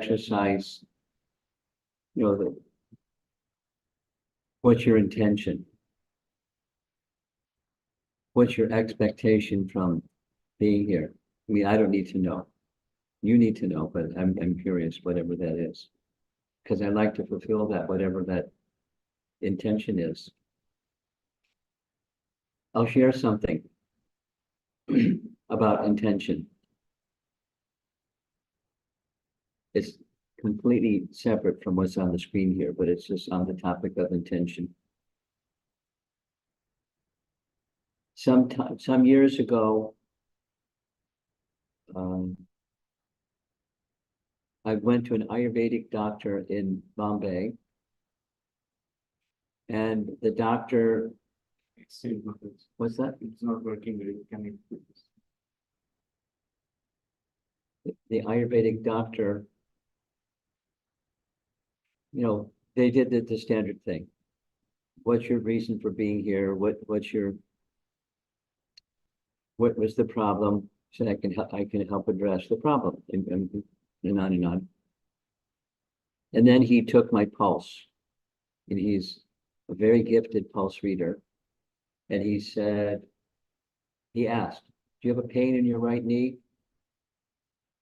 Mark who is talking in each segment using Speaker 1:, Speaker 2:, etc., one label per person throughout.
Speaker 1: exercise, what's your intention? What's your expectation from being here? I mean, I don't need to know. You need to know, but I'm curious, whatever that is. Because I like to fulfill that, whatever that intention is. I'll share something about intention. It's completely separate from what's on the screen here, but it's just on the topic of intention. Some years ago, I went to an Ayurvedic doctor in Bombay, and the doctor, what's that?
Speaker 2: It's not working. Can you put this?
Speaker 1: The Ayurvedic doctor, they did the standard thing. What's your reason for being here? What was the problem? So I can help address the problem, and on and on. And then he took my pulse, and he's a very gifted pulse reader. And he asked, "Do you have a pain in your right knee?"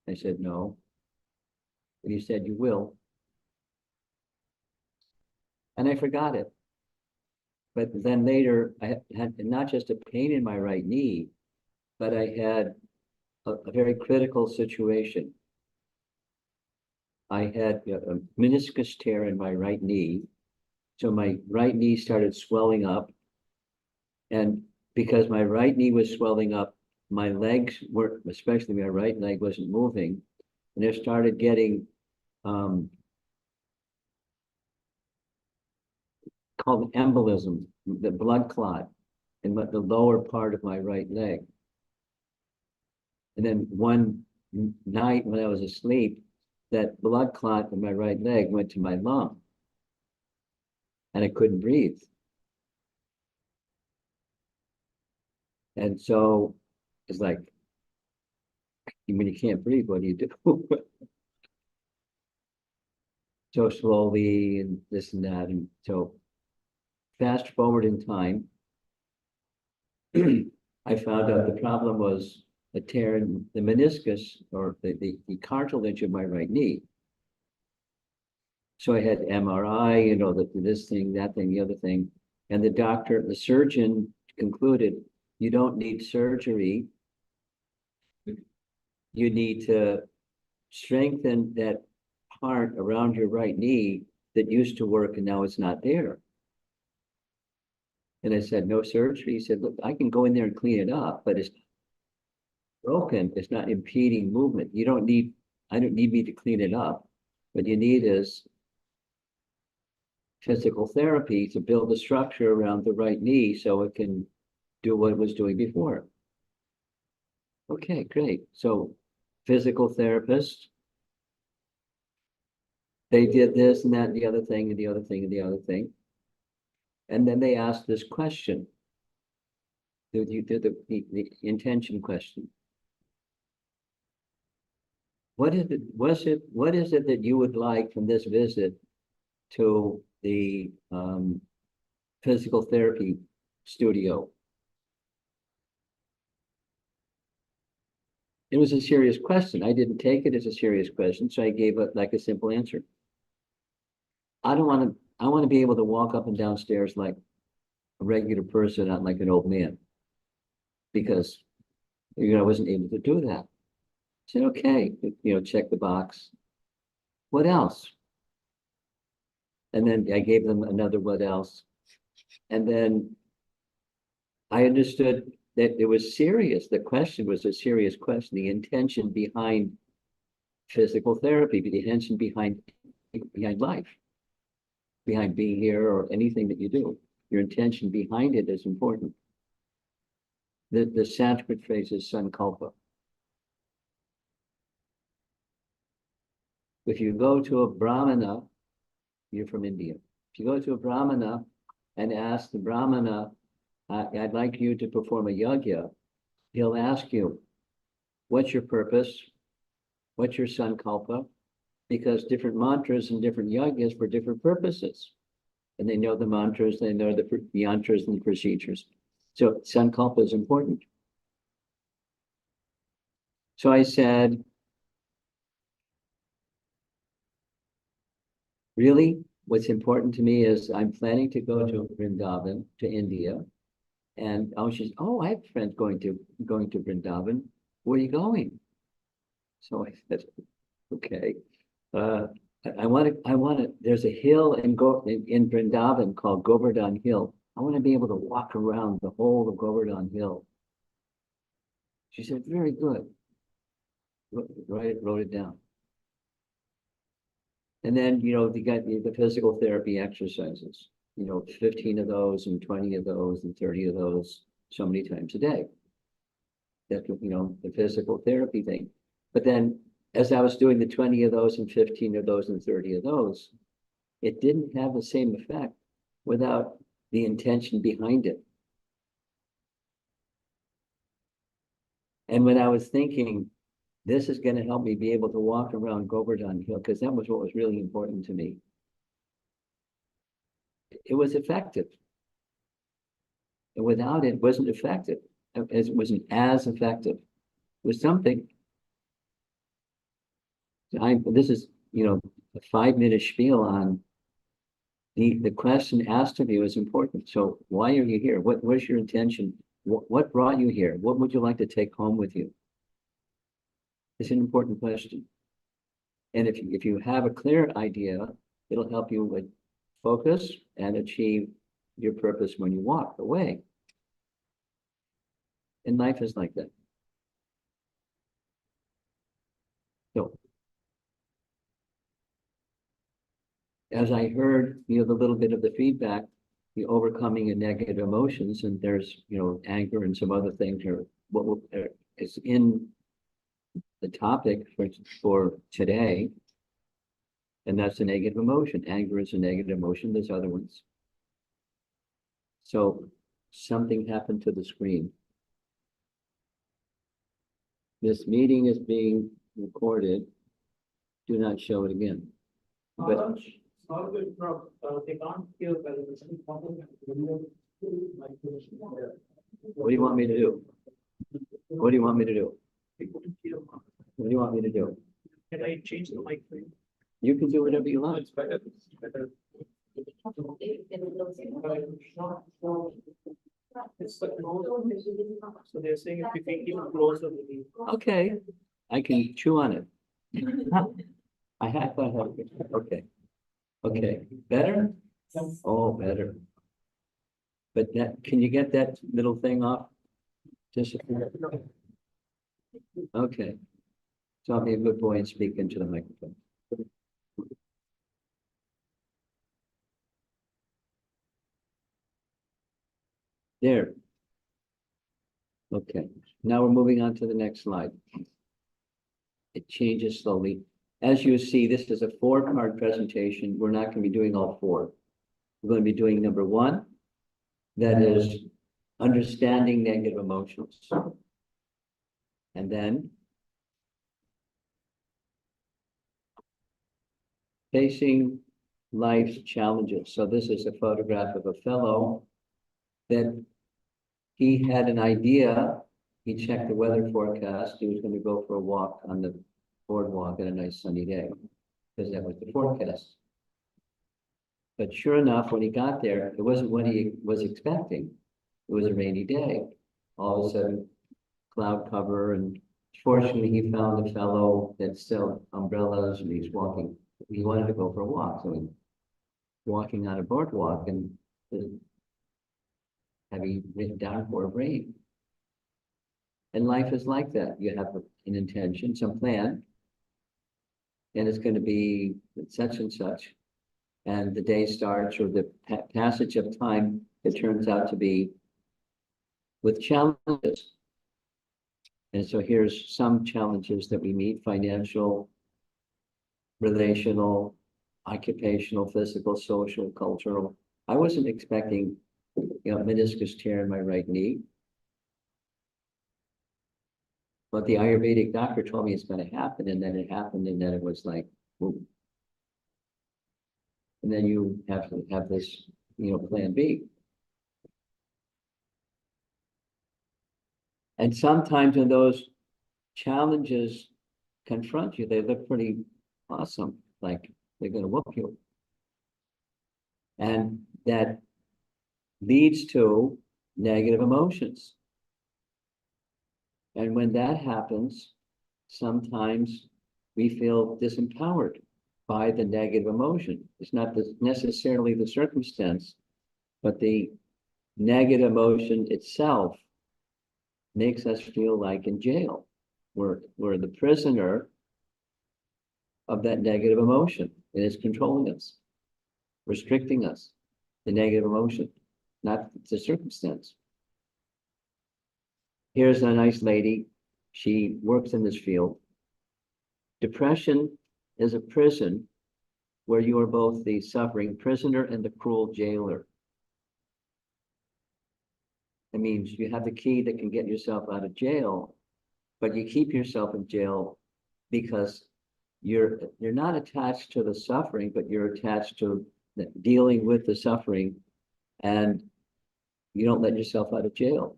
Speaker 1: I said, "No." And he said, "You will." And I forgot it. But then later, I had not just a pain in my right knee, but I had a very critical situation. I had a meniscus tear in my right knee. So my right knee started swelling up. And because my right knee was swelling up, my legs weren't, especially my right leg wasn't moving. And I started getting called embolism, the blood clot in the lower part of my right leg. And then one night when I was asleep, that blood clot in my right leg went to my lung, and I couldn't breathe. And so it's like, when you can't breathe, what do you do? So slowly and this and that. And so fast forward in time, I found out the problem was a tear in the meniscus, or the cartilage of my right knee. So I had MRI, this thing, that thing, the other thing. And the surgeon concluded, you don't need surgery. You need to strengthen that part around your right knee that used to work and now it's not there. And I said, no surgery. He said, look, I can go in there and clean it up, but it's broken. It's not impeding movement. I don't need me to clean it up. What you need is physical therapy to build a structure around the right knee so it can do what it was doing before. Okay, great. So physical therapist, they did this and that and the other thing and the other thing and the other thing. And then they asked this question, the intention question. What is it that you would like from this visit to the physical therapy studio? It was a serious question. I didn't take it as a serious question, so I gave it like a simple answer. I want to be able to walk up and down stairs like a regular person, not like an old man. Because I wasn't able to do that. I said, okay, check the box. What else? And then I gave them another what else. And then I understood that it was serious. The question was a serious question. The intention behind physical therapy, the intention behind life, behind being here or anything that you do. Your intention behind it is important. The Sanskrit phrase is sankalpa. If you go to a Brahmana, you're from India. If you go to a Brahmana and ask the Brahmana, I'd like you to perform a yajna, he'll ask you, what's your purpose? What's your sankalpa? because different mantras and different yagas for different purposes. And they know the mantras, they know the yantras and the procedures. So sankalpa is important. So I said, really, what's important to me is I'm planning to go to Vrindavan, to India. And she's, oh, I have friends going to Vrindavan. Where are you going? So I said, okay. I want to, there's a hill in Vrindavan called Govardhan Hill. I want to be able to walk around the whole of Govardhan Hill. She said, very good. Wrote it down. And then, you got the physical therapy exercises, 15 of those and 20 of those and 30 of those so many times a day. That's, the physical therapy thing. But then as I was doing the 20 of those and 15 of those and 30 of those, it didn't have the same effect without the intention behind it. And when I was thinking, this is going to help me be able to walk around Govardhan Hill, because that was what was really important to me. It was effective. And without it, it wasn't effective. It wasn't as effective. It was something. This is, a 5-minute spiel on the question asked of you is important. So why are you here? What's your intention? What brought you here? What would you like to take home with you? It's an important question. And if you have a clear idea, it'll help you with focus and achieve your purpose when you walk away. And life is like that. So as I heard, the little bit of the feedback, the overcoming of negative emotions, and there's, anger and some other things are what is in the topic for today. And that's a negative emotion. Anger is a negative emotion. There's other ones. So something happened to the screen. This meeting is being recorded. Do not show it again. But
Speaker 2: they can't hear well.
Speaker 1: what do you want me to do? What do you want me to do? What do you want me to do?
Speaker 2: Can I change the mic for you?
Speaker 1: You can do whatever you want.
Speaker 2: It's better. It's better. It's the close. So they're saying if we keep it closer, maybe.
Speaker 1: Okay, I can chew on it. I thought, okay. Okay, better? Oh, better. But can you get that little thing off? Disappear. Okay. So I'll be a good boy and speak into the microphone. There. Okay, now we're moving on to the next slide. It changes slowly. As you see, this is a 4-part presentation. We're not going to be doing all 4. We're going to be doing number 1, that is understanding negative emotions. And then facing life's challenges. So this is a photograph of a fellow that he had an idea. He checked the weather forecast. He was going to go for a walk on the boardwalk on a nice sunny day, because that was the forecast. But sure enough, when he got there, it wasn't what he was expecting. It was a rainy day. All of a sudden, cloud cover, and fortunately, he found a fellow that sold umbrellas, and he's walking. He wanted to go for a walk, so he's walking on a boardwalk, and the heavy downpour of rain. And life is like that. You have an intention, some plan, and it's going to be such and such. And the day starts, or the passage of time, it turns out to be with challenges. And so here's some challenges that we meet: financial, relational, occupational, physical, social, cultural. I wasn't expecting, meniscus tear in my right knee. But the Ayurvedic doctor told me it's going to happen, and then it happened, and then it was like Boom. And then you have to have this, plan B. And sometimes when those challenges confront you, they look pretty awesome, like they're going to whoop you. And that leads to negative emotions. And when that happens, sometimes we feel disempowered by the negative emotion. It's not necessarily the circumstance, but the negative emotion itself makes us feel like in jail. We're the prisoner of that negative emotion, and it's controlling us, restricting us, the negative emotion, not the circumstance. Here's a nice lady. She works in this field. Depression is a prison where you are both the suffering prisoner and the cruel jailer. It means you have the key that can get yourself out of jail, but you keep yourself in jail because you're not attached to the suffering, but you're attached to dealing with the suffering, and you don't let yourself out of jail.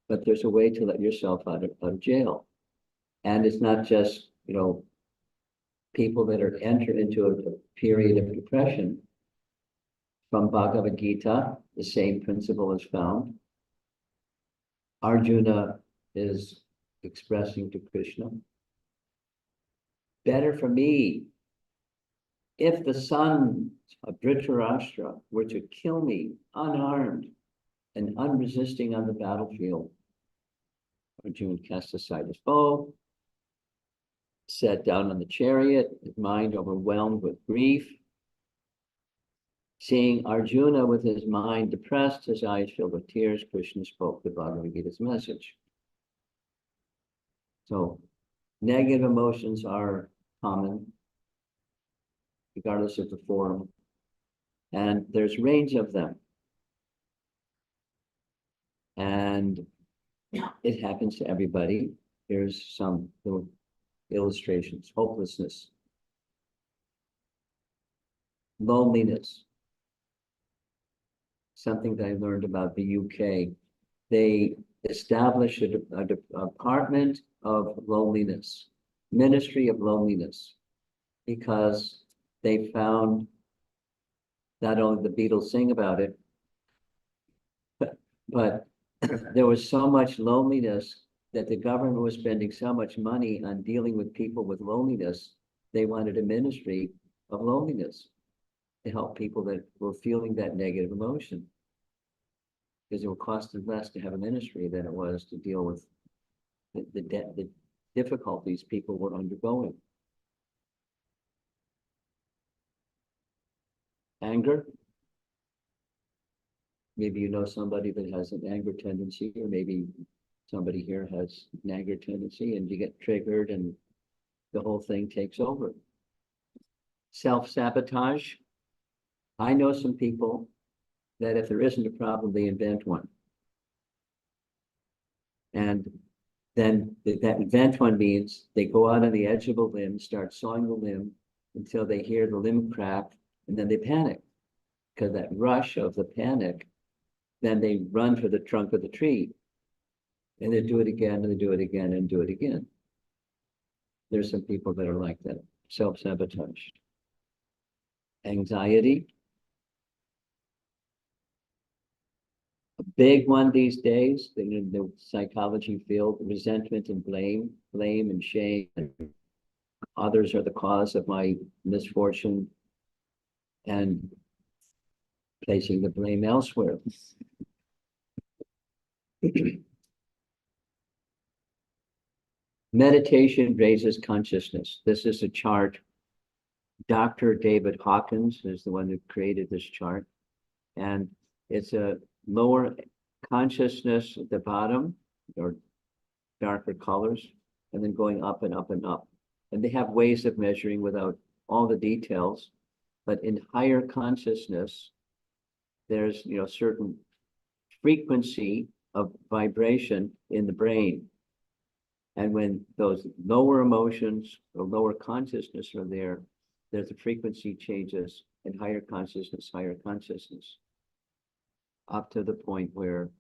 Speaker 1: But there's a way to let yourself out of jail. And it's not just, people that are entered into a period of depression. From Bhagavad Gita, the same principle is found. Arjuna is expressing to Krishna, better for me if the son of Dhritarashtra were to kill me unarmed and unresisting on the battlefield. Arjuna cast aside his bow, sat down on the chariot, his mind overwhelmed with grief. Seeing Arjuna with his mind depressed, his eyes filled with tears, Krishna spoke the Bhagavad Gita's message. So negative emotions are common, regardless of the form, and there's range of them. And it happens to everybody. Here's some little illustrations. Hopelessness, loneliness, something that I learned about the UK. They established a department of loneliness, ministry of loneliness, because they found not only the Beatles sing about it, but there was so much loneliness that the government was spending so much money on dealing with people with loneliness. They wanted a ministry of loneliness to help people that were feeling that negative emotion, because it would cost them less to have a ministry than it was to deal with the difficulties people were undergoing. Anger. Maybe you know somebody that has an anger tendency, or maybe somebody here has an anger tendency and you get triggered and the whole thing takes over. Self-sabotage. I know some people that if there isn't a problem, they invent one. And then that invent one means they go out on the edge of a limb, start sawing the limb until they hear the limb crack, and then they panic. Because that rush of the panic, then they run for the trunk of the tree. And they do it again, and they do it again, and do it again. There's some people that are like that, self-sabotage. Anxiety. A big one these days in the psychology field, resentment and blame and shame. Others are the cause of my misfortune, and placing the blame elsewhere. Meditation raises consciousness. This is a chart. Dr. David Hawkins is the one who created this chart. And it's a lower consciousness at the bottom, or darker colors, and then going up and up and up. And they have ways of measuring without all the details. But in higher consciousness, there's certain frequency of vibration in the brain. And when those lower emotions or lower consciousness are there, there's a frequency changes in higher consciousness, up to the point where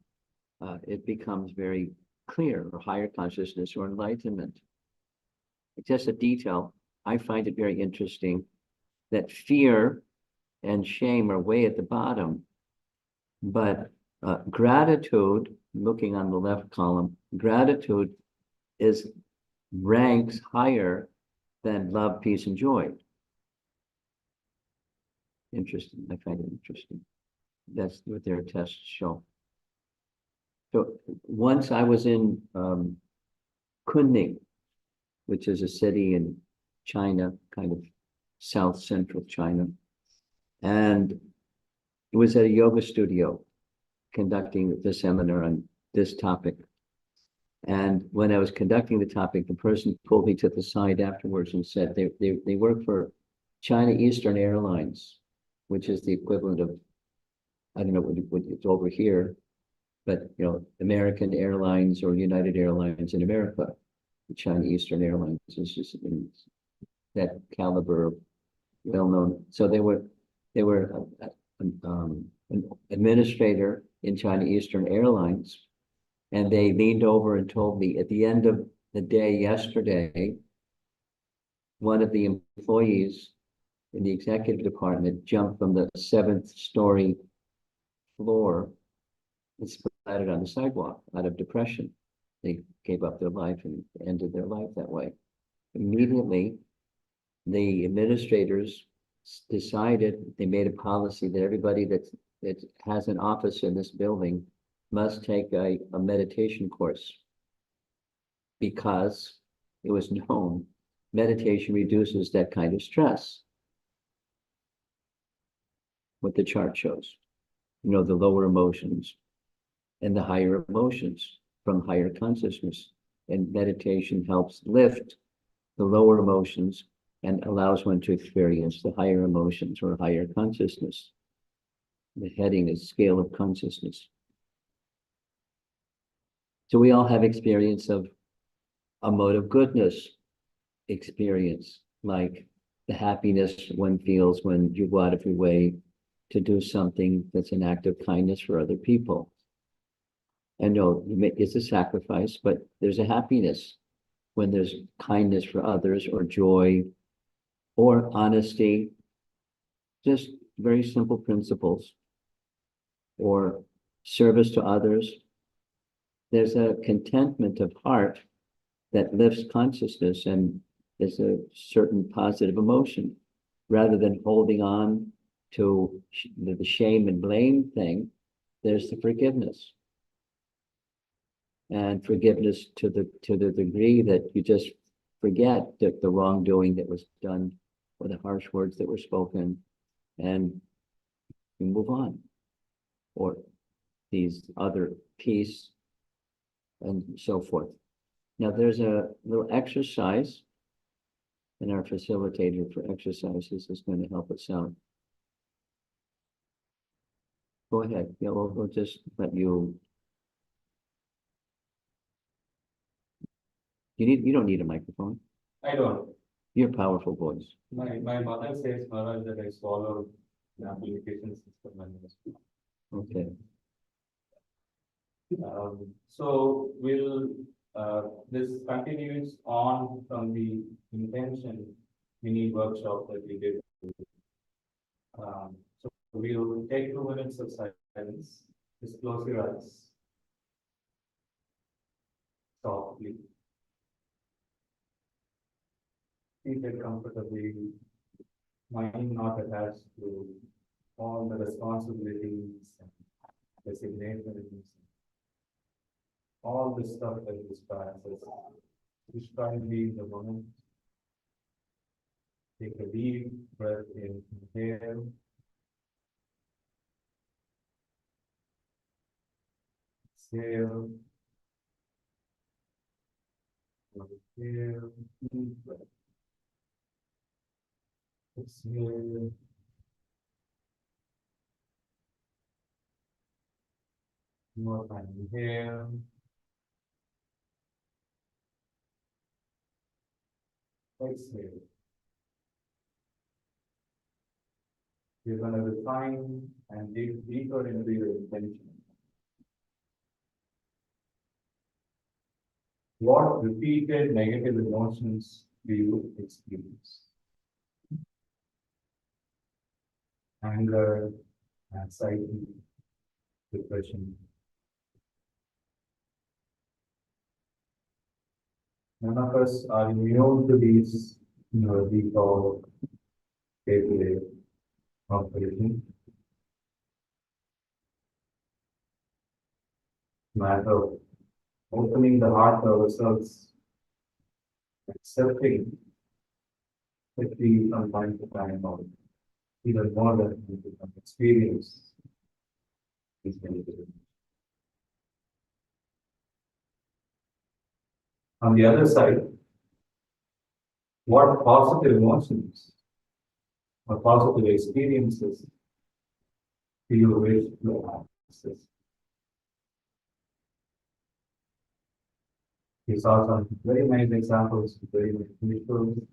Speaker 1: it becomes very clear, or higher consciousness or enlightenment. It's just a detail. I find it very interesting that fear and shame are way at the bottom, but gratitude, looking on the left column, gratitude ranks higher than love, peace, and joy. Interesting. I find it interesting. That's what their tests show. So once I was in Kunming, which is a city in China, kind of south central China, and it was at a yoga studio conducting the seminar on this topic. And when I was conducting the topic, the person pulled me to the side afterwards and said they work for China Eastern Airlines, which is the equivalent of, I don't know what it's over here, but you know, American Airlines or United Airlines in America. China Eastern Airlines is just that caliber, well known. So they were an administrator in China Eastern Airlines, and they leaned over and told me at the end of the day yesterday, one of the employees in the executive department jumped from the 7th-story floor and splattered on the sidewalk out of depression. They gave up their life and ended their life that way. Immediately, the administrators decided, they made a policy that everybody that has an office in this building must take a meditation course, because it was known meditation reduces that kind of stress. What the chart shows, you know, the lower emotions and the higher emotions from higher consciousness. And meditation helps lift the lower emotions and allows one to experience the higher emotions or higher consciousness. The heading is scale of consciousness. So we all have experience of a mode of goodness experience, like the happiness one feels when you go out of your way to do something that's an act of kindness for other people. I know it's a sacrifice, but there's a happiness when there's kindness for others, or joy, or honesty, just very simple principles, or service to others. There's a contentment of heart that lifts consciousness, and is a certain positive emotion, rather than holding on to the shame and blame thing. There's the forgiveness. And forgiveness to the degree that you just forget the wrongdoing that was done, or the harsh words that were spoken, and you move on. Or these other peace and so forth. Now there's a little exercise, and our facilitator for exercises is going to help us out. Go ahead. Yeah, we'll just let you. You don't need a microphone.
Speaker 3: I don't.
Speaker 1: Your powerful voice.
Speaker 3: My mother says, Maharaj, that I swallowed the application system and
Speaker 1: Okay.
Speaker 3: so this continues on from the intention mini workshop that we did. So we'll take 2 minutes of silence. Just close your eyes. Softly. Seated comfortably, mind not attached to all the responsibilities and designations, all the stuff that distracts us. Just try and be in the moment. Take a deep breath in, inhale. Exhale. Exhale. Deep breath. Exhale. More time. Inhale. Exhale. You're going to refine and dig deeper into your intention. What repeated negative emotions do you experience? Anger, anxiety, depression. None of us are immune to these, default day-to-day operation. Matter of opening the heart to ourselves, accepting that we from time to time or even more than we become experience is negative. On the other side, what positive emotions or positive experiences do you wish to access? We saw some very nice examples, very nice visuals,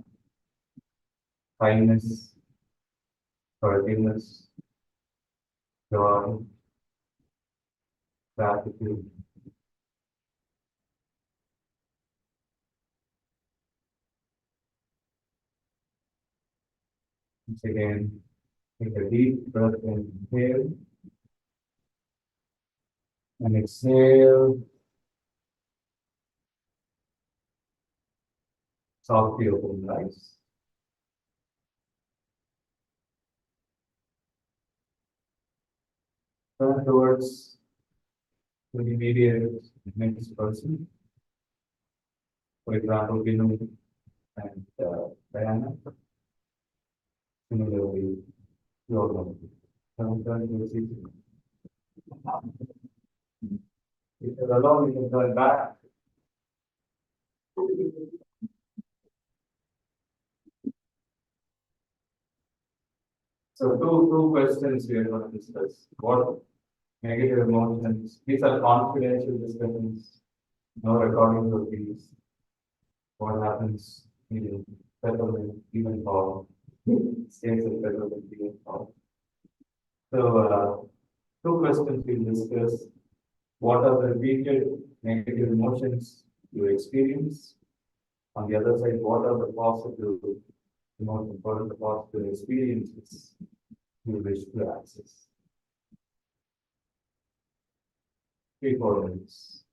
Speaker 3: kindness, forgiveness, joy, gratitude. Once again, take a deep breath in, inhale, and exhale. Softly open the eyes. Turn towards the immediate next person. For example, Vinu and Diana. Similarly, your mom. Turn towards each other. If you're alone, you can turn back. So two questions we are going to discuss. What negative emotions? These are confidential discussions. No recording of these. What happens in settlement, even for states of settlement, even for. So two questions we discuss. What are the repeated negative emotions you experience? On the other side, what are the positive emotions? What are the positive experiences you wish to access? 3-4 minutes.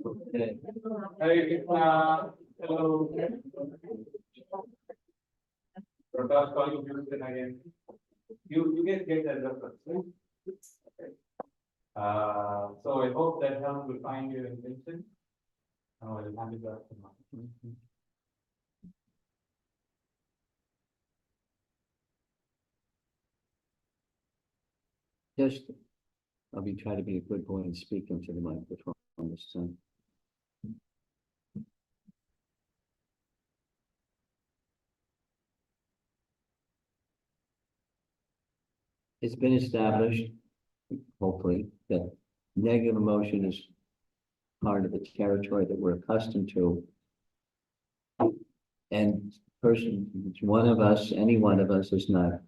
Speaker 3: Okay. Hey, hello. Prakash calling Houston again. You guys get that reference, right? Okay. So I hope that helps refine your intention. I'll hand it back to Mark.
Speaker 1: Just, I'll be trying to be a good boy and speak into the microphone this time. It's been established, hopefully, that negative emotion is part of the territory that we're accustomed to. And one of us, any one of us is not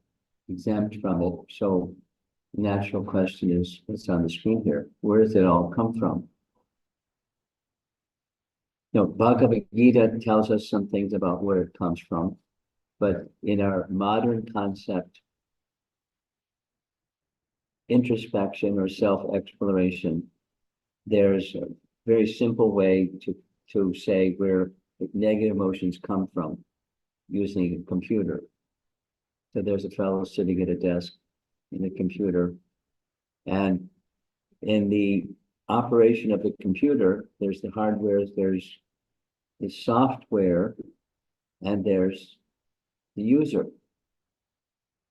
Speaker 1: exempt from it. So the natural question is, what's on the screen here? Where does it all come from? You know, Bhagavad Gita tells us some things about where it comes from, but in our modern concept, introspection or self-exploration, there's a very simple way to say where negative emotions come from using a computer. So there's a fellow sitting at a desk in a computer, and in the operation of the computer, there's the hardware, there's the software, and there's the user.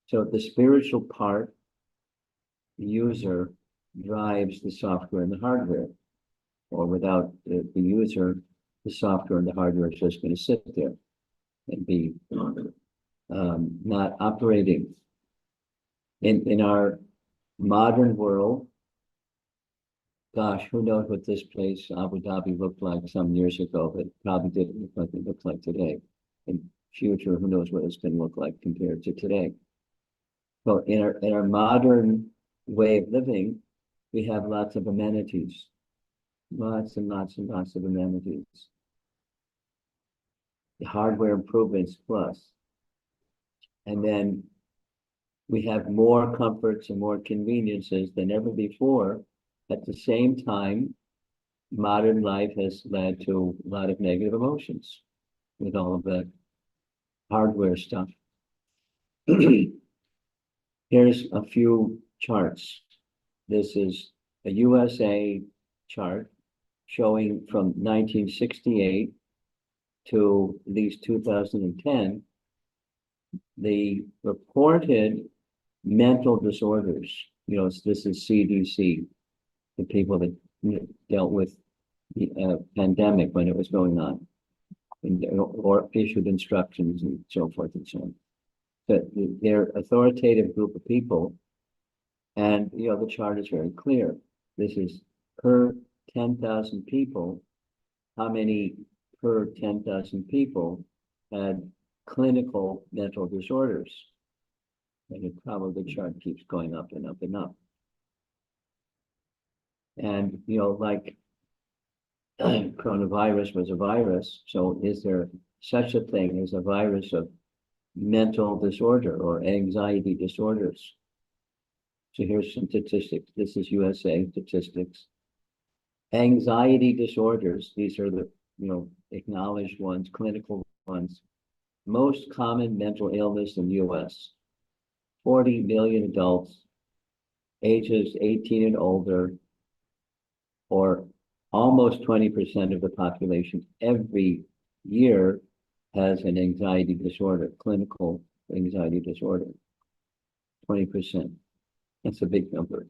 Speaker 1: So the spiritual part, the user, drives the software and the hardware. Or without the user, the software and the hardware is just going to sit there and be not operating. In our modern world, gosh, who knows what this place, Abu Dhabi, looked like some years ago, but probably didn't look like it looks like today. In future, who knows what it's going to look like compared to today. So in our modern way of living, we have lots of amenities. Lots and lots and lots of amenities. The hardware improvements plus. And then we have more comforts and more conveniences than ever before. At the same time, modern life has led to a lot of negative emotions with all of the hardware stuff. Here's a few charts. This is a USA chart showing from 1968 to at least 2010, the reported mental disorders. You know, this is CDC, the people that dealt with the pandemic when it was going on, or issued instructions and so forth and so on. But they're authoritative group of people, and you know the chart is very clear. This is per 10,000 people, how many per 10,000 people had clinical mental disorders. And it probably the chart keeps going up and up and up. And, you know, like coronavirus was a virus, so is there such a thing as a virus of mental disorder or anxiety disorders. So here's some statistics. This is USA statistics. Anxiety disorders, these are the, acknowledged ones, clinical ones. Most common mental illness in the US. 40 million adults, ages 18 and older, or almost 20% of the population every year has an anxiety disorder, clinical anxiety disorder. 20%. That's a big number.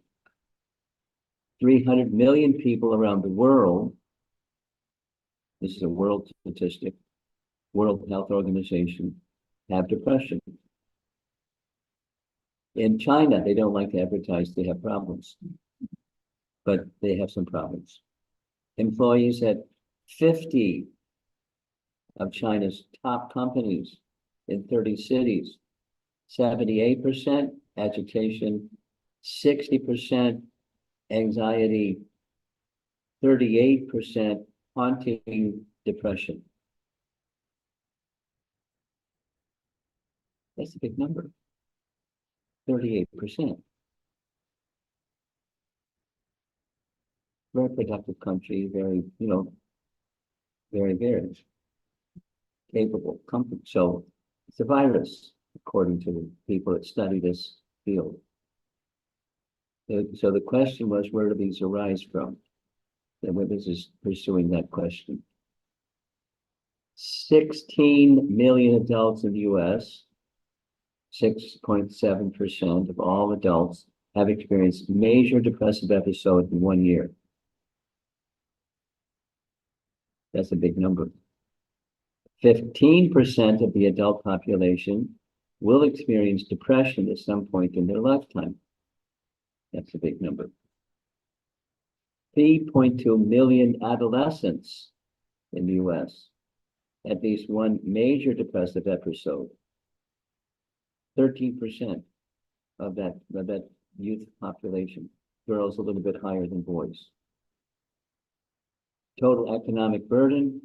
Speaker 1: 300 million people around the world, this is a world statistic, World Health Organization, have depression. In China, they don't like to advertise they have problems, but they have some problems. Employees at 50 of China's top companies in 30 cities, 78% agitation, 60% anxiety, 38% haunting depression. That's a big number. 38%. Very productive country, very, very capable company. So it's a virus, according to the people that study this field. So the question was, where do these arise from? And this is pursuing that question. 16 million adults in the US, 6.7% of all adults have experienced major depressive episodes in 1 year. That's a big number. 15% of the adult population will experience depression at some point in their lifetime. That's a big number. 3.2 million adolescents in the US, at least one major depressive episode. 13% of that youth population, girls a little bit higher than boys. Total economic burden,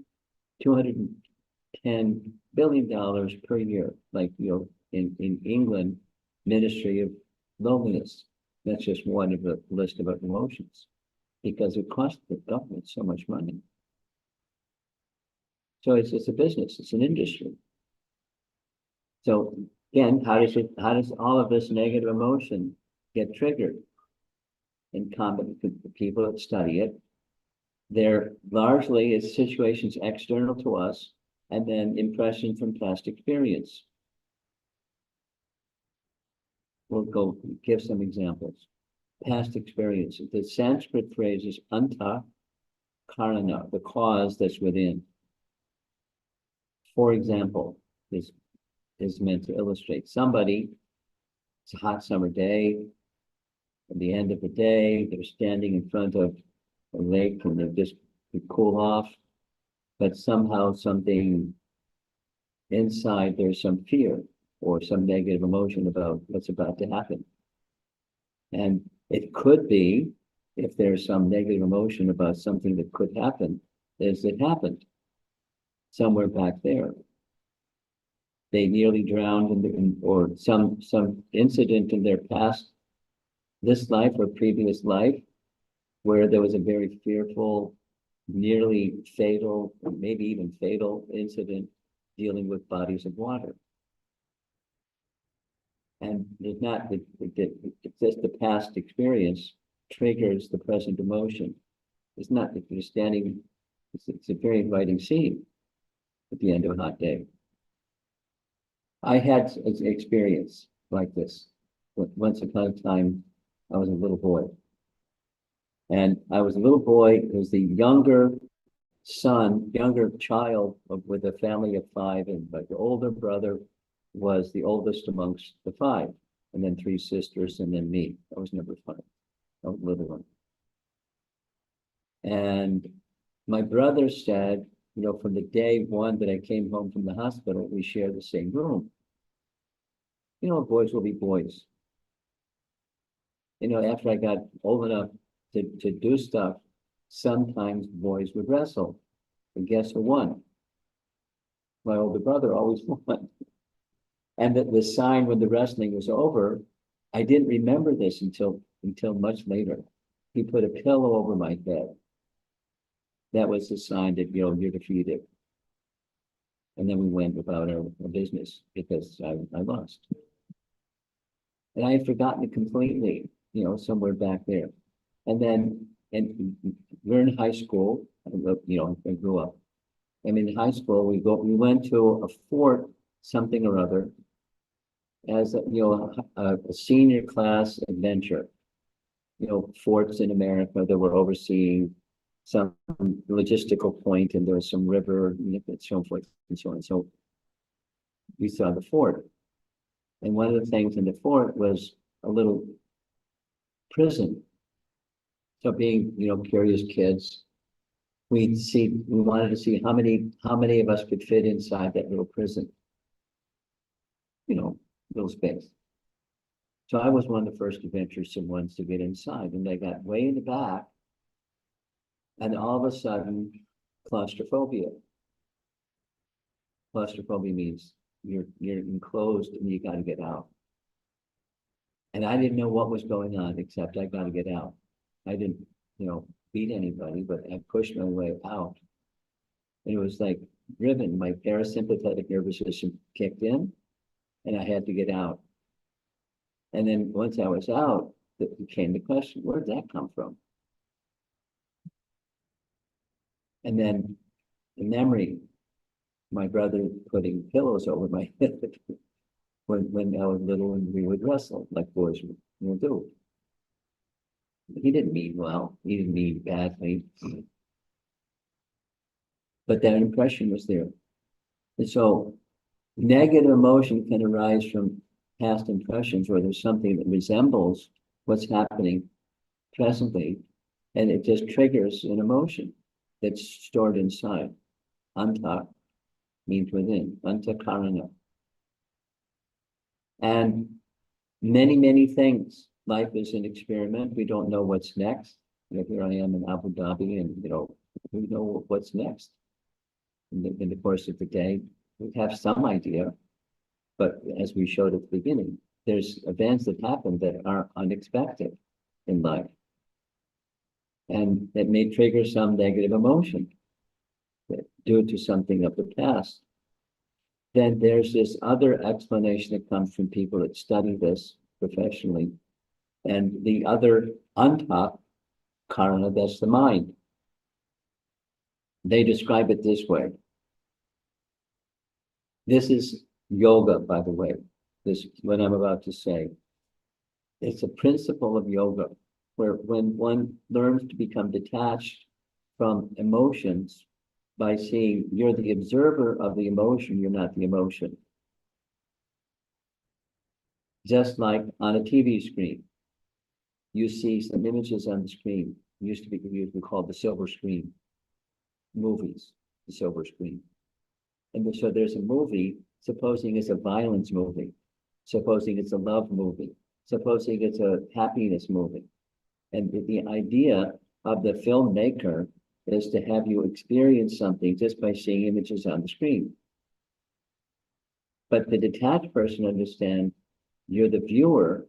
Speaker 1: $210 billion per year. Like, in England, Ministry of Loneliness. That's just one of the list of emotions, because it costs the government so much money. So it's a business, it's an industry. So again, how does all of this negative emotion get triggered? In common with the people that study it, they're largely it's situations external to us, and then impression from past experience. We'll go give some examples. Past experiences. The Sanskrit phrase is anta karana, the cause that's within. For example, this is meant to illustrate somebody, it's a hot summer day, at the end of the day, they're standing in front of a lake and they just cool off, but somehow something inside, there's some fear or some negative emotion about what's about to happen. And it could be, if there's some negative emotion about something that could happen, is it happened somewhere back there. They nearly drowned or some incident in their past, this life or previous life, where there was a very fearful, nearly fatal, or maybe even fatal incident dealing with bodies of water. And it's not, it's just the past experience triggers the present emotion. It's not that you're standing, it's a very inviting scene at the end of a hot day. I had an experience like this. Once upon a time, I was a little boy. And I was a little boy, it was the younger child with a family of 5, and my older brother was the oldest amongst the 5, and then 3 sisters, and then me. I was number 5. I was a little one. And my brother said, from the day 1 that I came home from the hospital, we shared the same room. Boys will be boys. After I got old enough to do stuff, sometimes boys would wrestle. And guess who won? My older brother always won. And that the sign when the wrestling was over, I didn't remember this until much later. He put a pillow over my head. That was the sign that, you're defeated. And then we went about our business because I lost. And I had forgotten it completely, somewhere back there. And then, and we're in high school, I grew up. And in high school, we went to a fort, something or other, as a senior class adventure. Forts in America that were overseeing some logistical point, and there was some river, and so forth and so on. So we saw the fort. And one of the things in the fort was a little prison. So being, curious kids, we wanted to see how many of us could fit inside that little prison. Little space. So I was one of the first adventuresome ones to get inside, and they got way in the back, and all of a sudden, claustrophobia. Claustrophobia means you're enclosed and you got to get out. And I didn't know what was going on, except I got to get out. I didn't, beat anybody, but I pushed my way out. And it was like driven. My parasympathetic nervous system kicked in, and I had to get out. And then once I was out, it became the question, where did that come from? And then the memory, my brother putting pillows over my head when I was little and we would wrestle like boys would do. He didn't mean well, he didn't mean badly. But that impression was there. And so negative emotion can arise from past impressions where there's something that resembles what's happening presently, and it just triggers an emotion that's stored inside. Anta means within, antakarana. And many things. Life is an experiment. We don't know what's next. Here I am in Abu Dhabi, and we know what's next. In the course of the day, we have some idea, but as we showed at the beginning, there's events that happen that are unexpected in life. And that may trigger some negative emotion due to something of the past. Then there's this other explanation that comes from people that study this professionally. And the other anta karana, that's the mind. They describe it this way. This is yoga, by the way. This what I'm about to say. It's a principle of yoga where when one learns to become detached from emotions by seeing you're the observer of the emotion, you're not the emotion. Just like on a TV screen, you see some images on the screen. It used to be called the silver screen. Movies, the silver screen. And so there's a movie, supposing it's a violence movie, supposing it's a love movie, supposing it's a happiness movie. And the idea of the filmmaker is to have you experience something just by seeing images on the screen. But the detached person understands you're the viewer,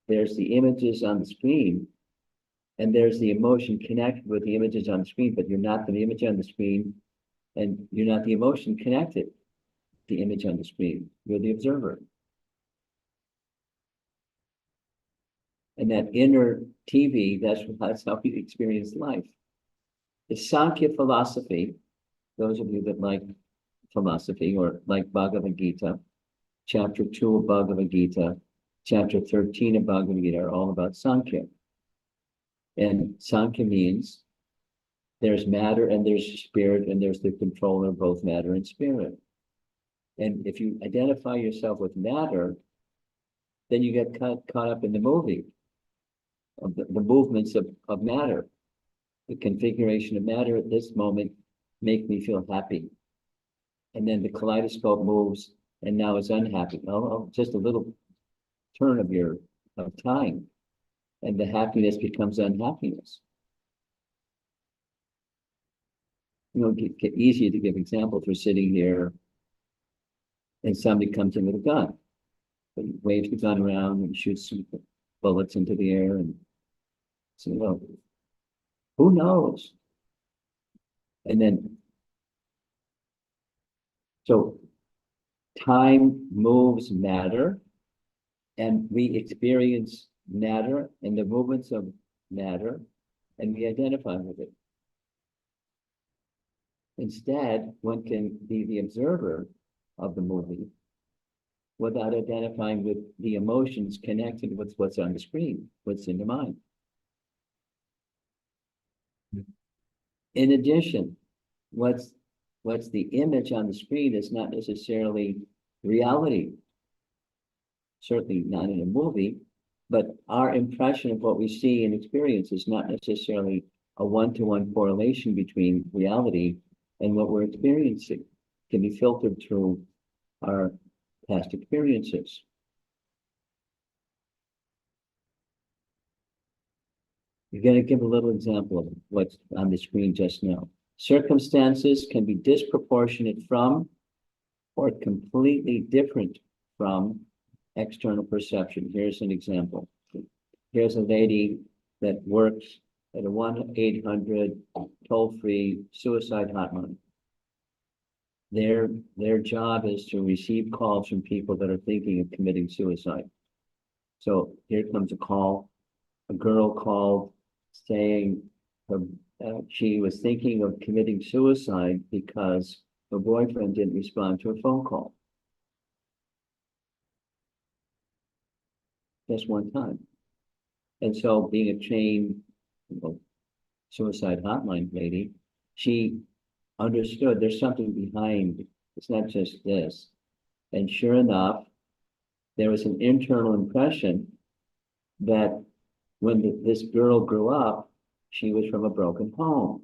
Speaker 1: there's the images on the screen, and there's the emotion connected with the images on the screen, but you're not the image on the screen, and you're not the emotion connected to the image on the screen. You're the observer. And that inner TV, that's how we experience life. The Sankhya philosophy, those of you that like philosophy or like Bhagavad Gita, chapter 2 of Bhagavad Gita, chapter 13 of Bhagavad Gita are all about Sankhya. And Sankhya means there's matter and there's spirit, and there's the controller of both matter and spirit. And if you identify yourself with matter, then you get caught up in the movie of the movements of matter. The configuration of matter at this moment make me feel happy. And then the kaleidoscope moves, and now it's unhappy. Oh, just a little turn of time, and the happiness becomes unhappiness. Get easier to give examples. We're sitting here, and somebody comes in with a gun. He waves the gun around and shoots some bullets into the air and so, well, who knows? And then, so time moves matter, and we experience matter and the movements of matter, and we identify with it. Instead, one can be the observer of the movie without identifying with the emotions connected with what's on the screen, what's in the mind. In addition, what's the image on the screen is not necessarily reality. Certainly not in a movie, but our impression of what we see and experience is not necessarily a one-to-one correlation between reality and what we're experiencing. It can be filtered through our past experiences. You're going to give a little example of what's on the screen just now. Circumstances can be disproportionate from or completely different from external perception. Here's an example. Here's a lady that works at a 1-800 toll-free suicide hotline. Their job is to receive calls from people that are thinking of committing suicide. So here comes a call. A girl called saying she was thinking of committing suicide because her boyfriend didn't respond to a phone call. Just one time. And so being a trained suicide hotline lady, she understood there's something behind. It's not just this. And sure enough, there was an internal impression that when this girl grew up, she was from a broken home.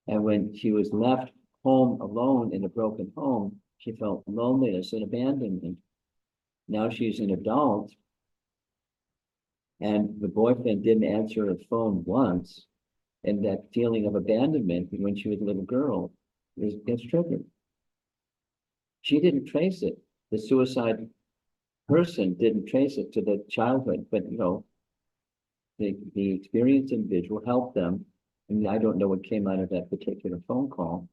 Speaker 1: And when she was left home alone in a broken home, she felt loneliness and abandonment. Now she's an adult, and the boyfriend didn't answer her phone once, and that feeling of abandonment when she was a little girl gets triggered. She didn't trace it. The suicide person didn't trace it to the childhood, but the experienced individual helped them. And I don't know what came out of that particular phone call.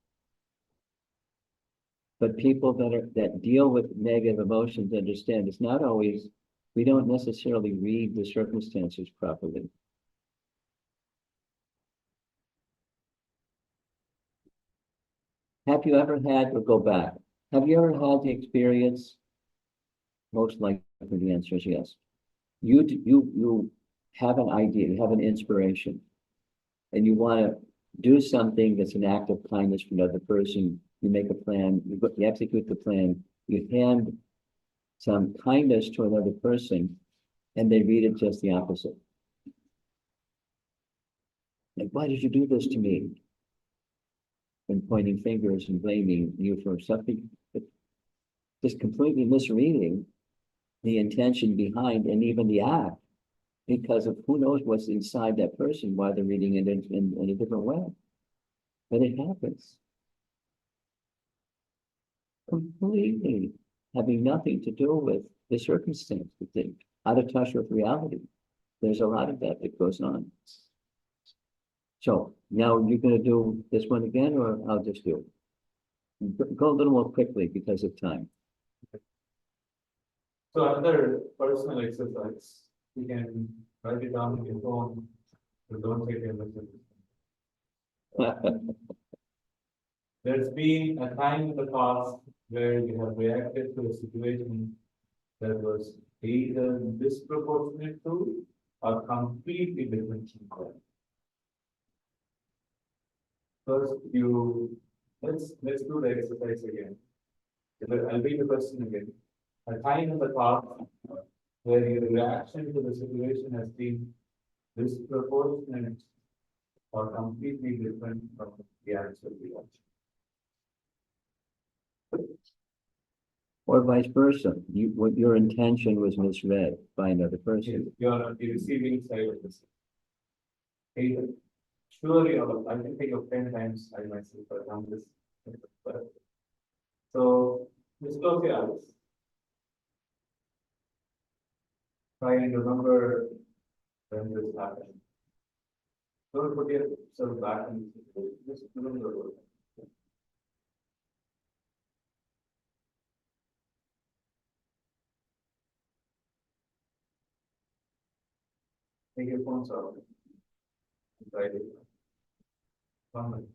Speaker 1: But people that deal with negative emotions understand it's not always, we don't necessarily read the circumstances properly. Have you ever had, or go back, have you ever had the experience? Most likely the answer is yes. You have an idea, you have an inspiration, and you want to do something that's an act of kindness for another person. You make a plan, you execute the plan, you hand some kindness to another person, and they read it just the opposite. Like, why did you do this to me? And pointing fingers and blaming you for something, just completely misreading the intention behind and even the act, because of who knows what's inside that person, why they're reading it in a different way. But it happens. Completely having nothing to do with the circumstance, the thing, out of touch with reality. There's a lot of that goes on. So now you're going to do this one again, or I'll just do it. Go a little more quickly because of time.
Speaker 3: So another personal exercise, you can write it down in your phone, but don't take it with you. There's been a time in the past where you have reacted to a situation that was either disproportionate to or completely different from that. First, let's do the exercise again. I'll read the question again. A time in the past where your reaction to the situation has been disproportionate or completely different from the actual reaction.
Speaker 1: Or vice versa. What your intention was misread by another person.
Speaker 3: You're on the receiving side of this. Either. Surely, I can think of 10 times I myself have done this. So Just close your eyes. Try and remember when this happened. Don't put yourself back in the situation. Just remember. Take your phones out. Try it. 1 minute.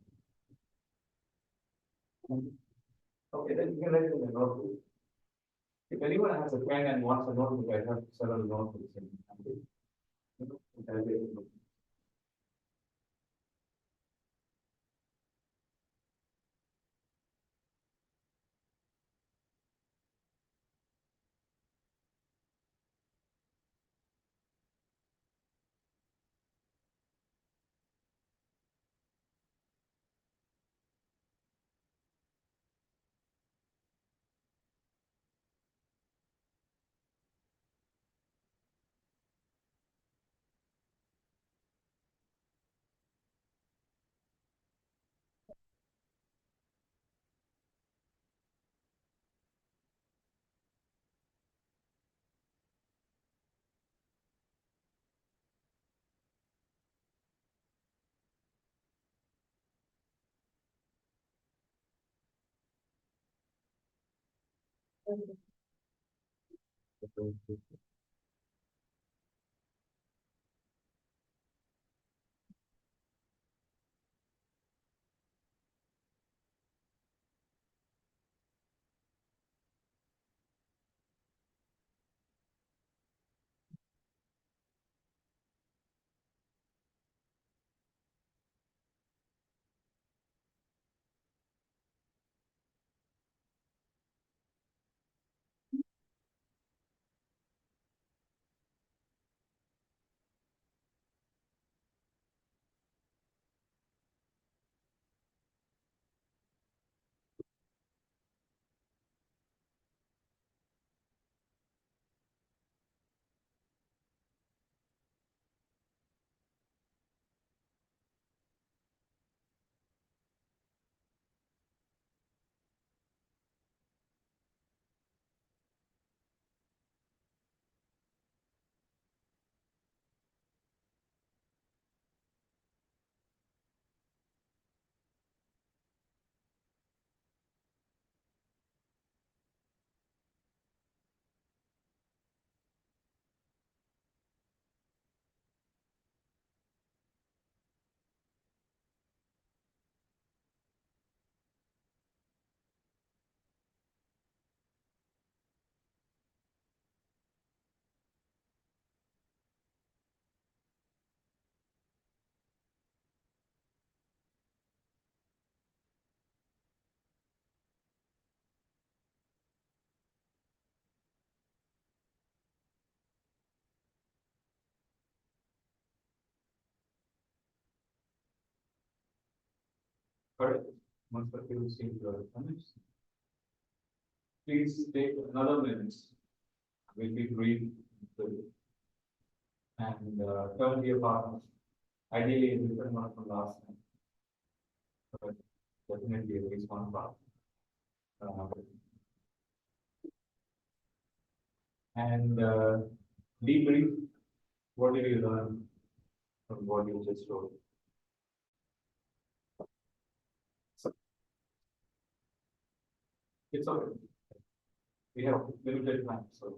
Speaker 3: Okay, then you can write it in a notebook. If anyone has a pen and wants a notebook, I have several notebooks in my. Correct. Once the field seems to have finished, please take another minute. We'll be brief and turn to your partner. Ideally, a different one from last time, but definitely at least one part. And debrief. What did you learn from what you just wrote? It's okay. We have limited time, so.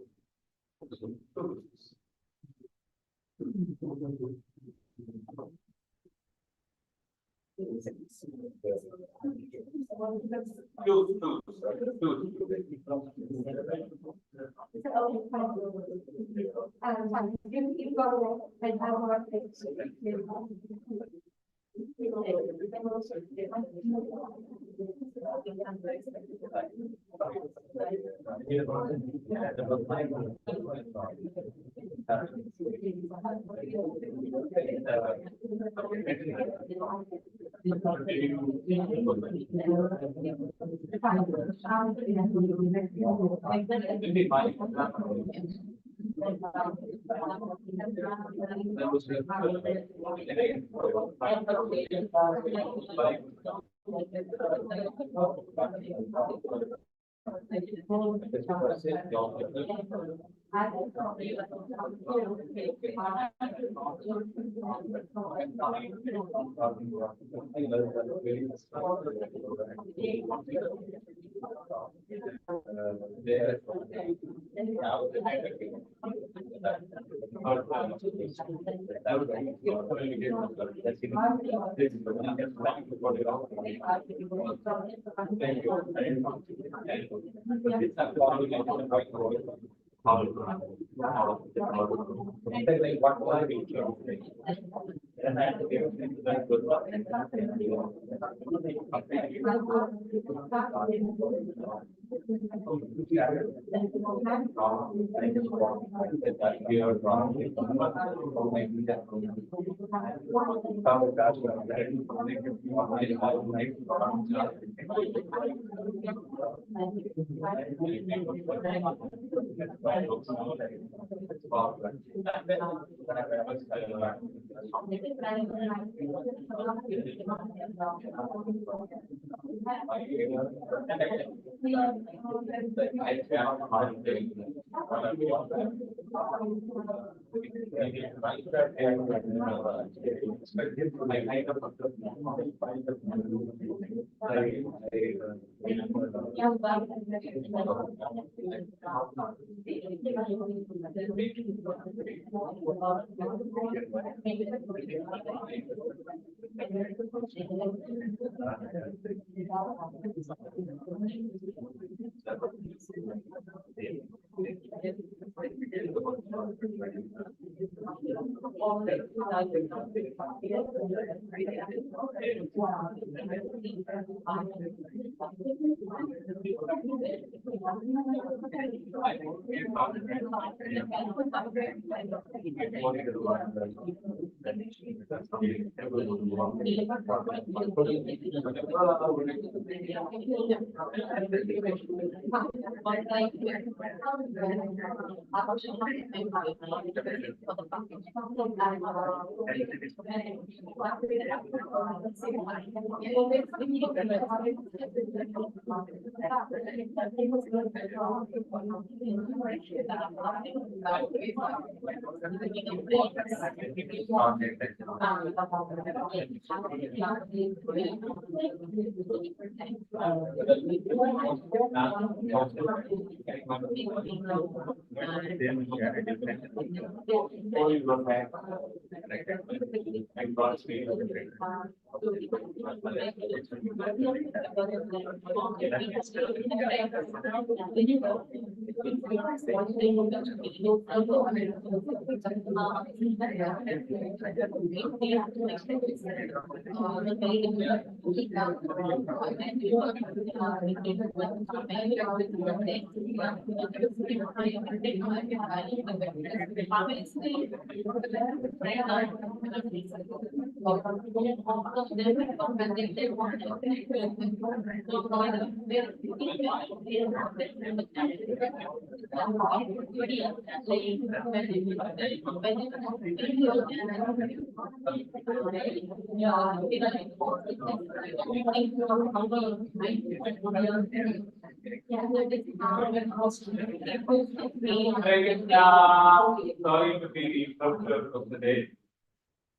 Speaker 3: Sorry to be interrupted of the day,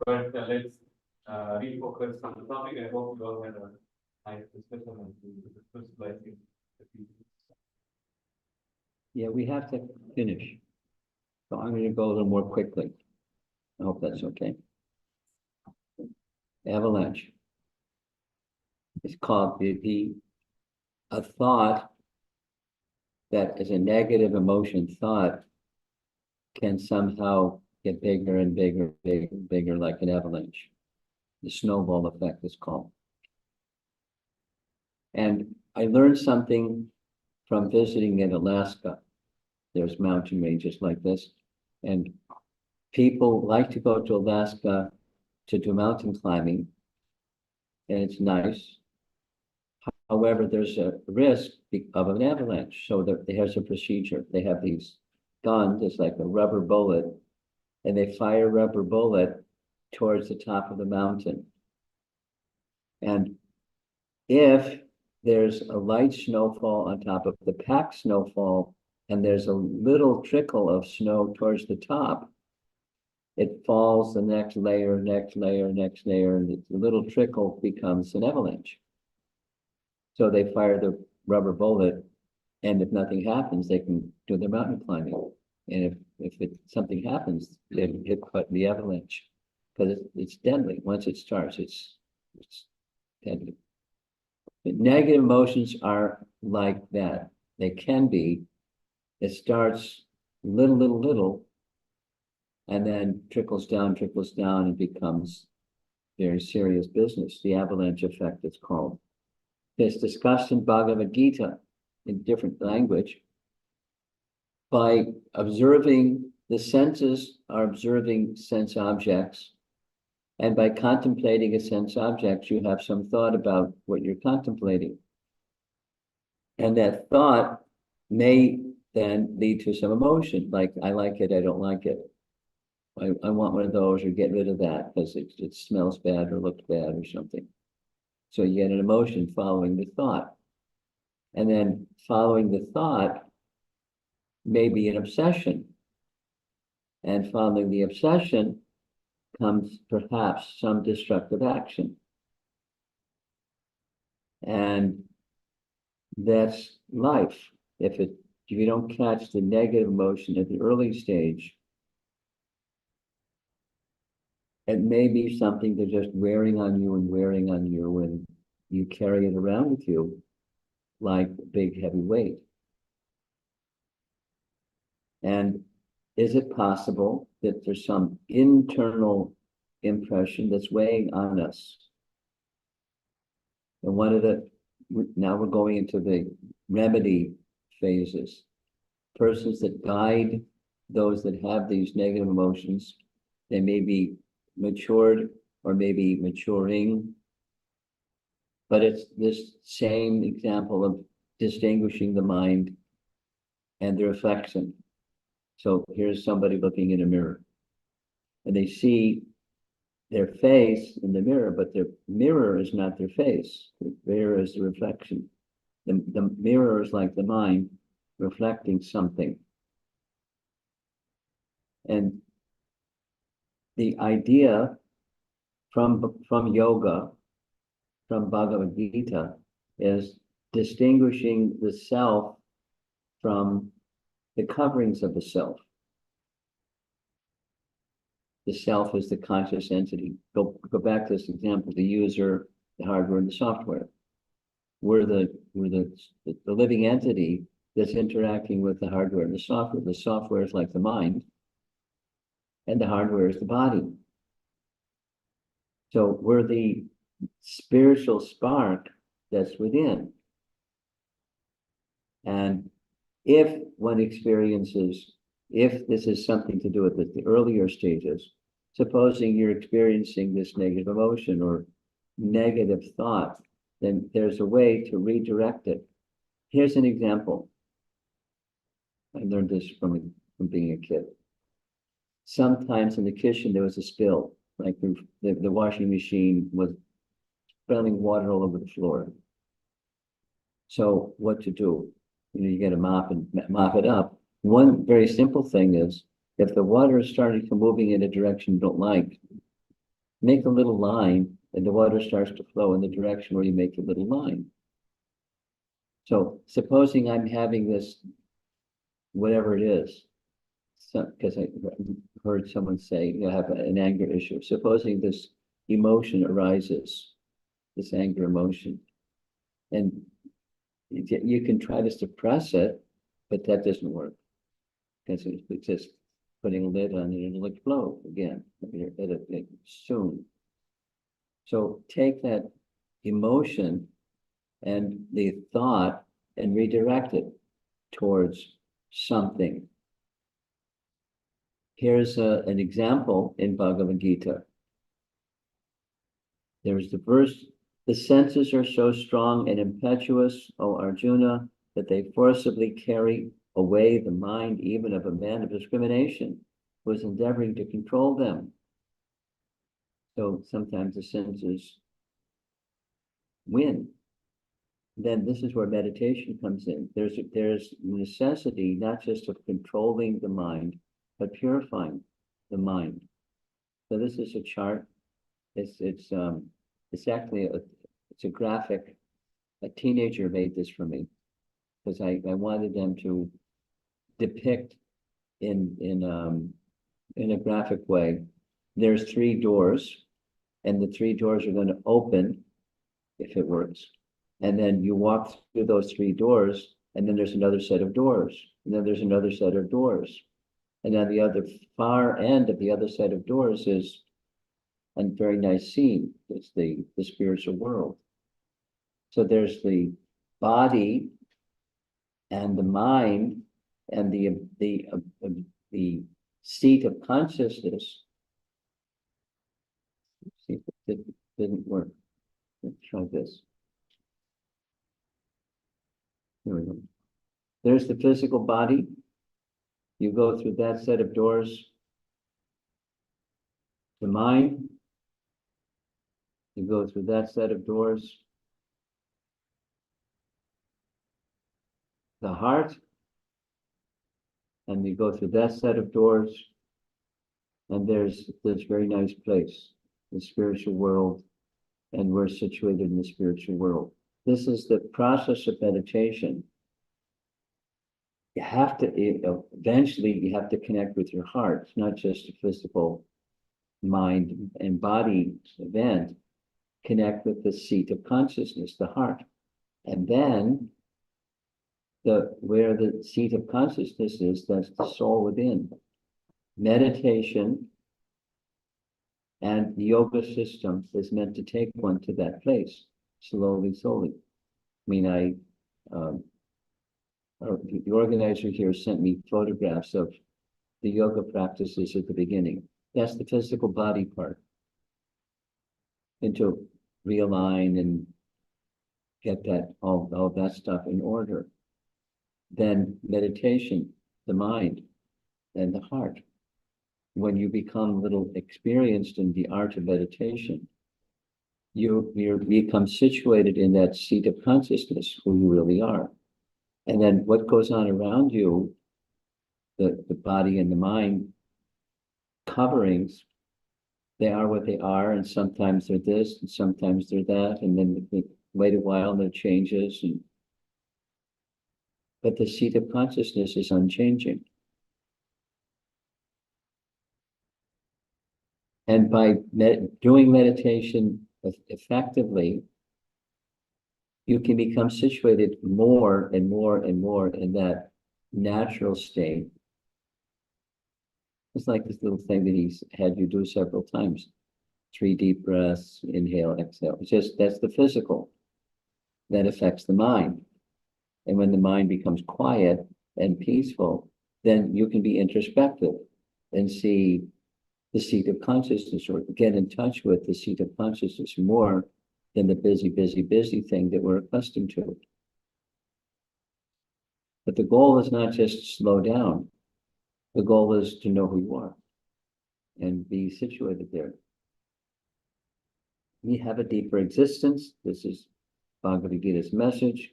Speaker 3: but let's refocus on the topic. I hope you all had a nice discussion and discuss blessing.
Speaker 1: Yeah, we have to finish. So I'm gonna go a little more quickly. I hope that's okay. Avalanche. It's called a thought that is a negative emotion thought can somehow get bigger and bigger, bigger like an avalanche. The snowball effect is called. And I learned something from visiting in Alaska. There's mountain ranges like this. And people like to go to Alaska to do mountain climbing. And it's nice. However, there's a risk of an avalanche. So there's a procedure. They have these guns, it's like a rubber bullet, and they fire a rubber bullet towards the top of the mountain. And if there's a light snowfall on top of the packed snowfall, and there's a little trickle of snow towards the top. It falls the next layer, next layer, next layer, and the little trickle becomes an avalanche. So they fire the rubber bullet, and if nothing happens, they can do their mountain climbing. And if something happens, they hit the avalanche, because it's deadly. Once it starts, it's deadly. But negative emotions are like that. They can be. It starts little, and then trickles down, and becomes very serious business. The avalanche effect, it's called. It's discussed in Bhagavad Gita in different language. By observing, the senses are observing sense objects, and by contemplating a sense object, you have some thought about what you're contemplating. And that thought may then lead to some emotion, like I like it, I don't like it. I want one of those, or get rid of that because it smells bad or looks bad or something. So you get an emotion following the thought. And then following the thought may be an obsession. And following the obsession comes perhaps some destructive action. And that's life. If you don't catch the negative emotion at the early stage, it may be something that's just wearing on you, and you carry it around with you like a big heavy weight. And is it possible that there's some internal impression that's weighing on us? And now we're going into the remedy phases. Persons that guide those that have these negative emotions, they may be matured or maybe maturing, but it's this same example of distinguishing the mind and the reflection. So here's somebody looking in a mirror, and they see their face in the mirror, but their mirror is not their face. The mirror is the reflection. The mirror is like the mind reflecting something. And the idea from yoga, from Bhagavad Gita, is distinguishing the self from the coverings of the self. The self is the conscious entity. Go back to this example, the user, the hardware, and the software. We're the living entity that's interacting with the hardware and the software. The software is like the mind, and the hardware is the body. So we're the spiritual spark that's within. And if one experiences, if this is something to do with the earlier stages, supposing you're experiencing this negative emotion or negative thought, then there's a way to redirect it. Here's an example. I learned this from being a kid. Sometimes in the kitchen there was a spill, like the washing machine was spilling water all over the floor. So what to do? You get a mop and mop it up. One very simple thing is, if the water is starting to moving in a direction you don't like, make a little line, and the water starts to flow in the direction where you make the little line. So supposing I'm having this, whatever it is, because I heard someone say you have an anger issue. Supposing this emotion arises, this anger emotion, and you can try to suppress it, but that doesn't work, because it's just putting a lid on it and it'll explode again soon. So take that emotion and the thought and redirect it towards something. Here's an example in Bhagavad Gita. There's the verse, the senses are so strong and impetuous, O Arjuna, that they forcibly carry away the mind even of a man of discrimination who is endeavoring to control them. So sometimes the senses win. then this is where meditation comes in. There's necessity not just of controlling the mind, but purifying the mind. So this is a chart. It's actually it's a graphic. A teenager made this for me because I wanted them to depict in a graphic way. There's 3 doors, and the 3 doors are going to open if it works. And then you walk through those 3 doors, and then there's another set of doors, and then there's another set of doors. And on the other far end of the other set of doors is a very nice scene. It's the spiritual world. So there's the body and the mind and the seat of consciousness. Let's see if it didn't work. Let's try this. Here we go. There's the physical body. You go through that set of doors. The mind. You go through that set of doors. The heart. And you go through that set of doors. And there's this very nice place, the spiritual world. And we're situated in the spiritual world. This is the process of meditation. You have to, eventually you have to connect with your heart. It's not just a physical mind and body event. Connect with the seat of consciousness, the heart. And then where the seat of consciousness is, that's the soul within. Meditation and the yoga system is meant to take one to that place, slowly, slowly. I mean, the organizer here sent me photographs of the yoga practices at the beginning. That's the physical body part. And to realign and get that all that stuff in order. Then meditation, the mind and the heart. When you become a little experienced in the art of meditation, you become situated in that seat of consciousness, who you really are. And then what goes on around you, the body and the mind coverings, they are what they are, and sometimes they're this, and sometimes they're that, and then wait a while, and there changes. But the seat of consciousness is unchanging. And by doing meditation effectively, you can become situated more and more and more in that natural state. It's like this little thing that he's had you do several times. 3 deep breaths, inhale, exhale. It's just, that's the physical. That affects the mind. And when the mind becomes quiet and peaceful, then you can be introspective and see the seat of consciousness, or get in touch with the seat of consciousness more than the busy thing that we're accustomed to. But the goal is not just to slow down. The goal is to know who you are and be situated there. We have a deeper existence. This is Bhagavad Gita's message.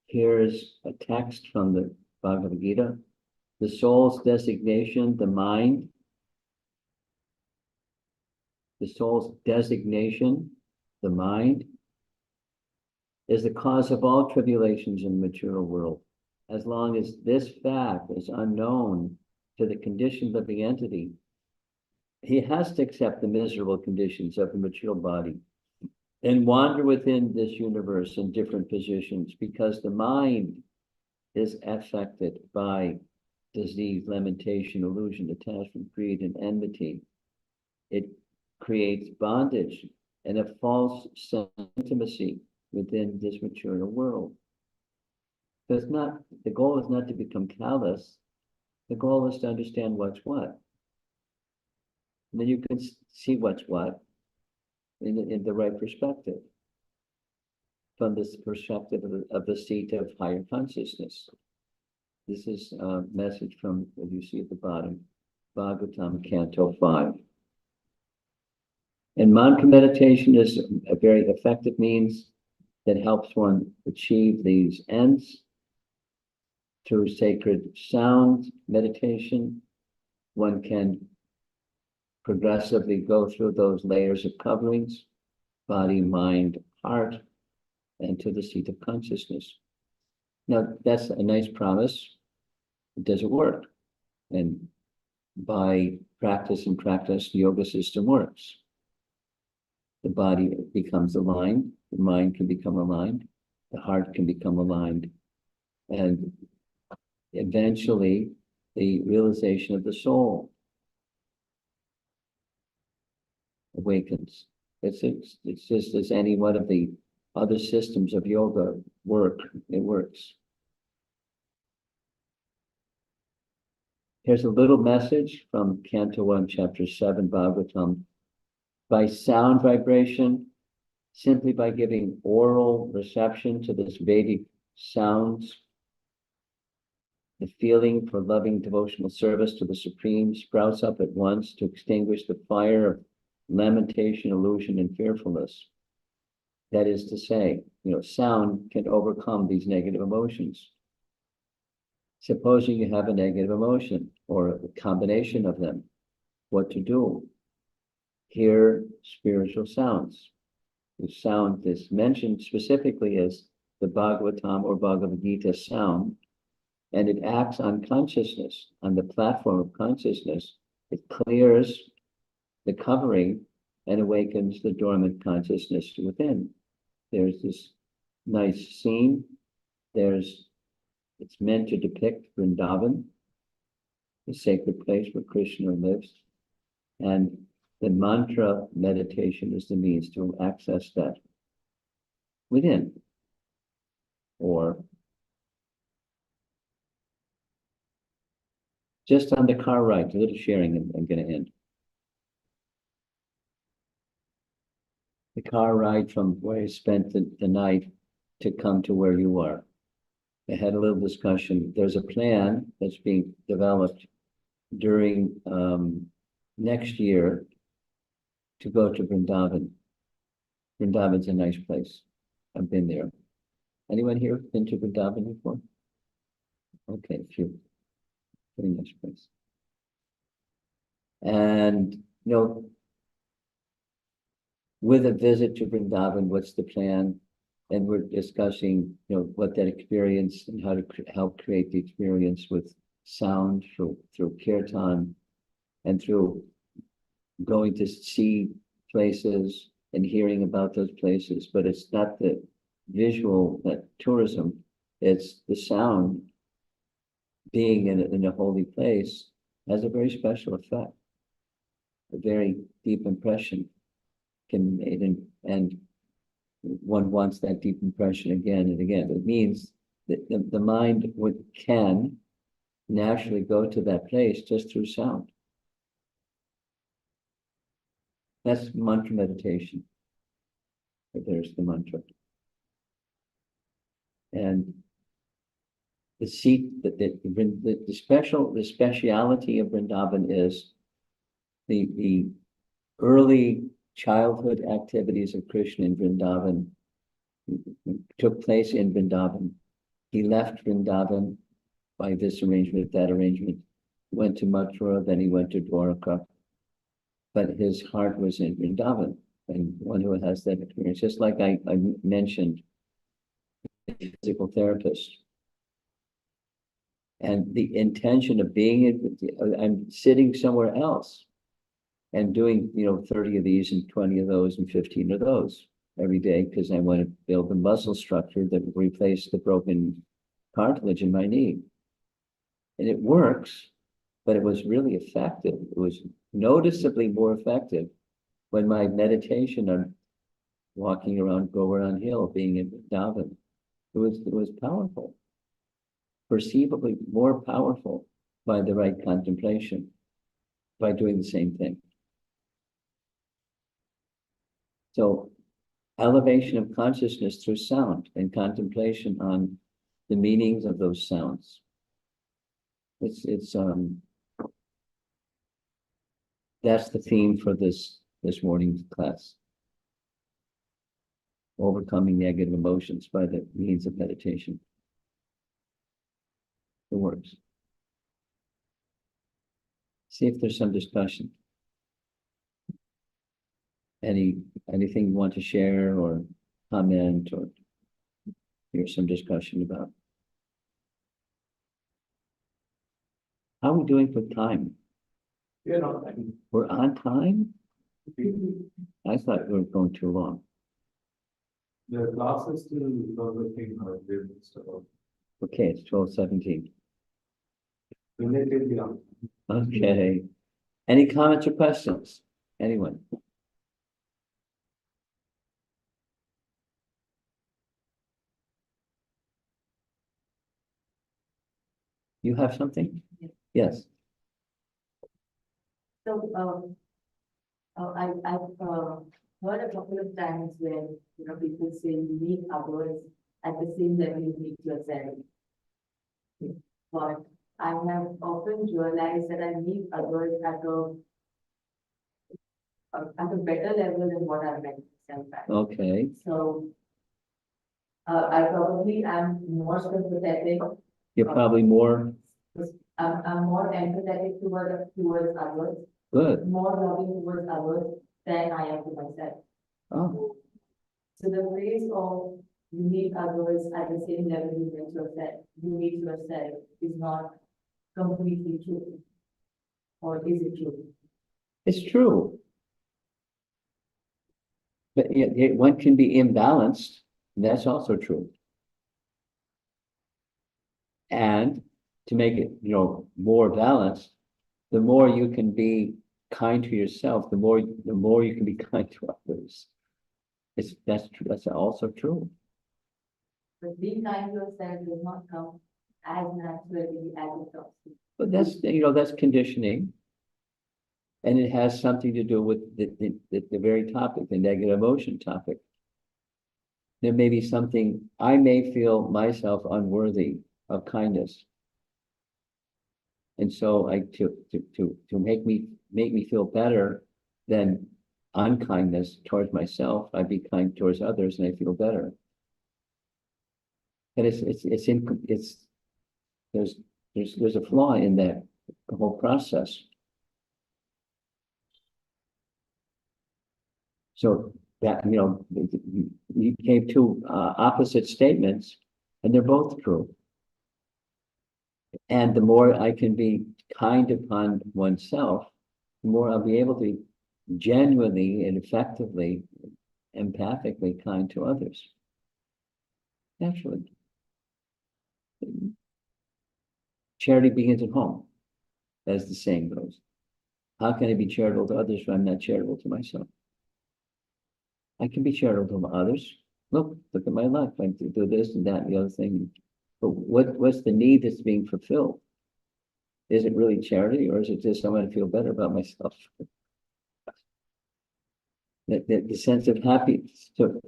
Speaker 1: Here's a text from the Bhagavad Gita. The soul's designation, the mind. The soul's designation, the mind, is the cause of all tribulations in the material world. As long as this fact is unknown to the conditioned living entity, he has to accept the miserable conditions of the material body and wander within this universe in different positions, because the mind is affected by disease, lamentation, illusion, attachment, greed, and enmity. It creates bondage and a false sense of intimacy within this material world. So the goal is not to become callous. The goal is to understand what's what. And then you can see what's what in the right perspective, from this perspective of the seat of higher consciousness. This is a message from what you see at the bottom, Bhagavatam, Canto 5. And mantra meditation is a very effective means that helps one achieve these ends. Through sacred sound meditation, one can progressively go through those layers of coverings, body, mind, heart, and to the seat of consciousness. Now, that's a nice promise. Does it work? And by practice and practice, the yoga system works. The body becomes aligned, the mind can become aligned, the heart can become aligned, and eventually the realization of the soul awakens. It's just as any one of the other systems of yoga work, it works. Here's a little message from Canto 1, Chapter 7, Bhagavatam. By sound vibration, simply by giving oral reception to this Vedic sounds, the feeling for loving devotional service to the Supreme sprouts up at once to extinguish the fire of lamentation, illusion, and fearfulness. That is to say, sound can overcome these negative emotions. Supposing you have a negative emotion or a combination of them, what to do? Hear spiritual sounds. The sound that's mentioned specifically is the Bhagavatam or Bhagavad Gita sound, and it acts on consciousness, on the platform of consciousness. It clears the covering and awakens the dormant consciousness within. There's this nice scene. It's meant to depict Vrindavan, the sacred place where Krishna lives. And the mantra meditation is the means to access that within. Or just on the car ride, a little sharing, and I'm going to end. The car ride from where you spent the night to come to where you are. I had a little discussion. There's a plan that's being developed during next year to go to Vrindavan. Vrindavan's a nice place. I've been there. Anyone here been to Vrindavan before? Okay, a few. Very nice place. And, with a visit to Vrindavan, what's the plan? And we're discussing, what that experience and how to help create the experience with sound through kirtan and through going to see places and hearing about those places. But it's not the visual, that tourism, it's the sound. Being in a holy place has a very special effect. A very deep impression can be made, and one wants that deep impression again and again. It means that the mind can naturally go to that place just through sound. That's mantra meditation. There's the mantra. And the speciality of Vrindavan is the early childhood activities of Krishna in Vrindavan took place in Vrindavan. He left Vrindavan by this arrangement, that arrangement, went to Mathura, then he went to Dwaraka. But his heart was in Vrindavan, and one who has that experience, just like I mentioned, a physical therapist. And the intention of being I'm sitting somewhere else and doing, 30 of these and 20 of those and 15 of those every day, because I want to build a muscle structure that will replace the broken cartilage in my knee. And it works, but it was really effective. It was noticeably more effective when my meditation on walking around Govardhan Hill, being in Vrindavan, it was powerful, perceivably more powerful by the right contemplation, by doing the same thing. So elevation of consciousness through sound and contemplation on the meanings of those sounds. That's the theme for this morning's class. overcoming negative emotions by the means of meditation. It works. See if there's some discussion. Anything you want to share or comment or hear some discussion about? How are we doing for time?
Speaker 3: You know, and
Speaker 1: We're on time?
Speaker 3: we-
Speaker 1: I thought we were going too long.
Speaker 3: the classes still developing are very so
Speaker 1: Okay, it's 12:17.
Speaker 3: relatively on.
Speaker 1: Okay. Any comments or questions? Anyone? You have something? Yes.
Speaker 4: So, I've heard a couple of times where, people say you meet others at the same level you meet yourself. But I have often realized that I meet others at a better level than what I've met myself at.
Speaker 1: Okay.
Speaker 4: So, I probably am more sympathetic,
Speaker 1: You're probably more
Speaker 4: I'm more empathetic towards others,
Speaker 1: good.
Speaker 4: more loving towards others than I am to myself.
Speaker 1: Oh,
Speaker 4: So the phrase of you meet others at the same level you meet yourself is not completely true. Or is it true?
Speaker 1: it's true. But one can be imbalanced. That's also true. And to make it, more balanced, the more you can be kind to yourself, the more you can be kind to others. That's true. That's also true.
Speaker 4: But being kind to yourself does not come as naturally as it does.
Speaker 1: But that's conditioning. And it has something to do with the very topic, the negative emotion topic. There may be something, I may feel myself unworthy of kindness. And so to make me feel better than unkindness towards myself, I be kind towards others and I feel better. But there's a flaw in that whole process. So that, you gave two opposite statements and they're both true. And the more I can be kind upon oneself, the more I'll be able to be genuinely and effectively, empathically kind to others. Naturally. Charity begins at home, as the saying goes. How can I be charitable to others if I'm not charitable to myself? I can be charitable to others. Look at my life. I do this and that and the other thing. But what's the need that's being fulfilled? Is it really charity, or is it just I want to feel better about myself? The sense of happiness. So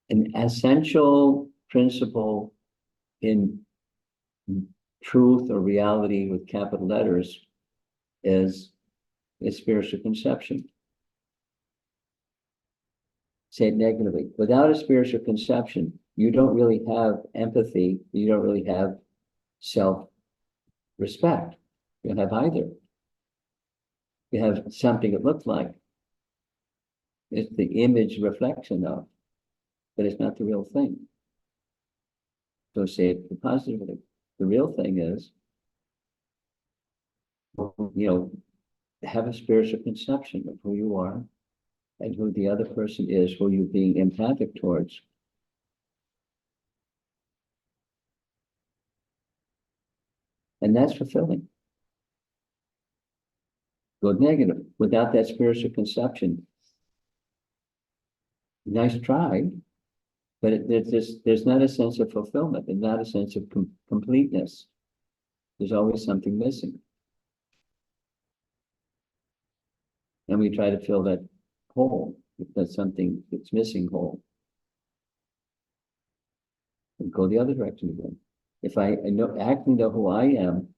Speaker 1: an essential principle in truth or reality with capital letters is spiritual conception. Say it negatively. Without a spiritual conception, you don't really have empathy. You don't really have self-respect. You don't have either. You have something that looks like it's the image reflection of, but it's not the real thing. So say it positively. The real thing is, have a spiritual conception of who you are and who the other person is, who you're being empathic towards. And that's fulfilling. Go negative. Without that spiritual conception, nice try, but there's not a sense of fulfillment and not a sense of completeness. There's always something missing. And we try to fill that hole, if that's something that's missing hole. And go the other direction again. If I actually know who I am,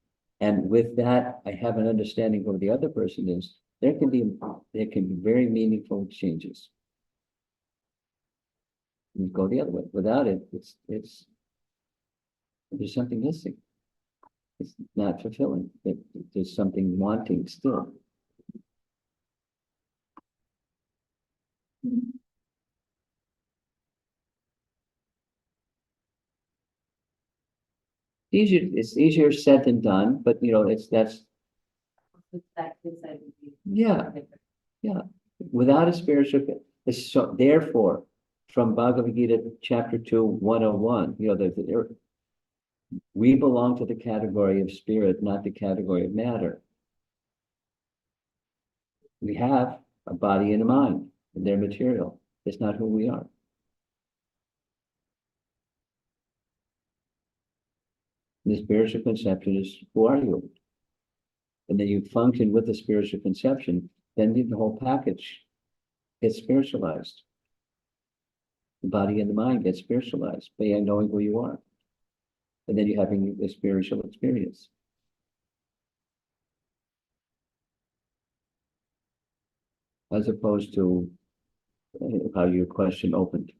Speaker 1: and with that, I have an understanding of who the other person is, there can be very meaningful exchanges. You go the other way. Without it, there's something missing. It's not fulfilling. There's something wanting still. It's easier said than done, but yeah. Without a spiritual, so therefore, from Bhagavad Gita chapter 2, 101, we belong to the category of spirit, not the category of matter. We have a body and a mind, and they're material. It's not who we are. The spiritual conception is, who are you? And then you function with the spiritual conception, then the whole package gets spiritualized. The body and the mind get spiritualized by knowing who you are. And then you're having a spiritual experience. As opposed to how your question opened.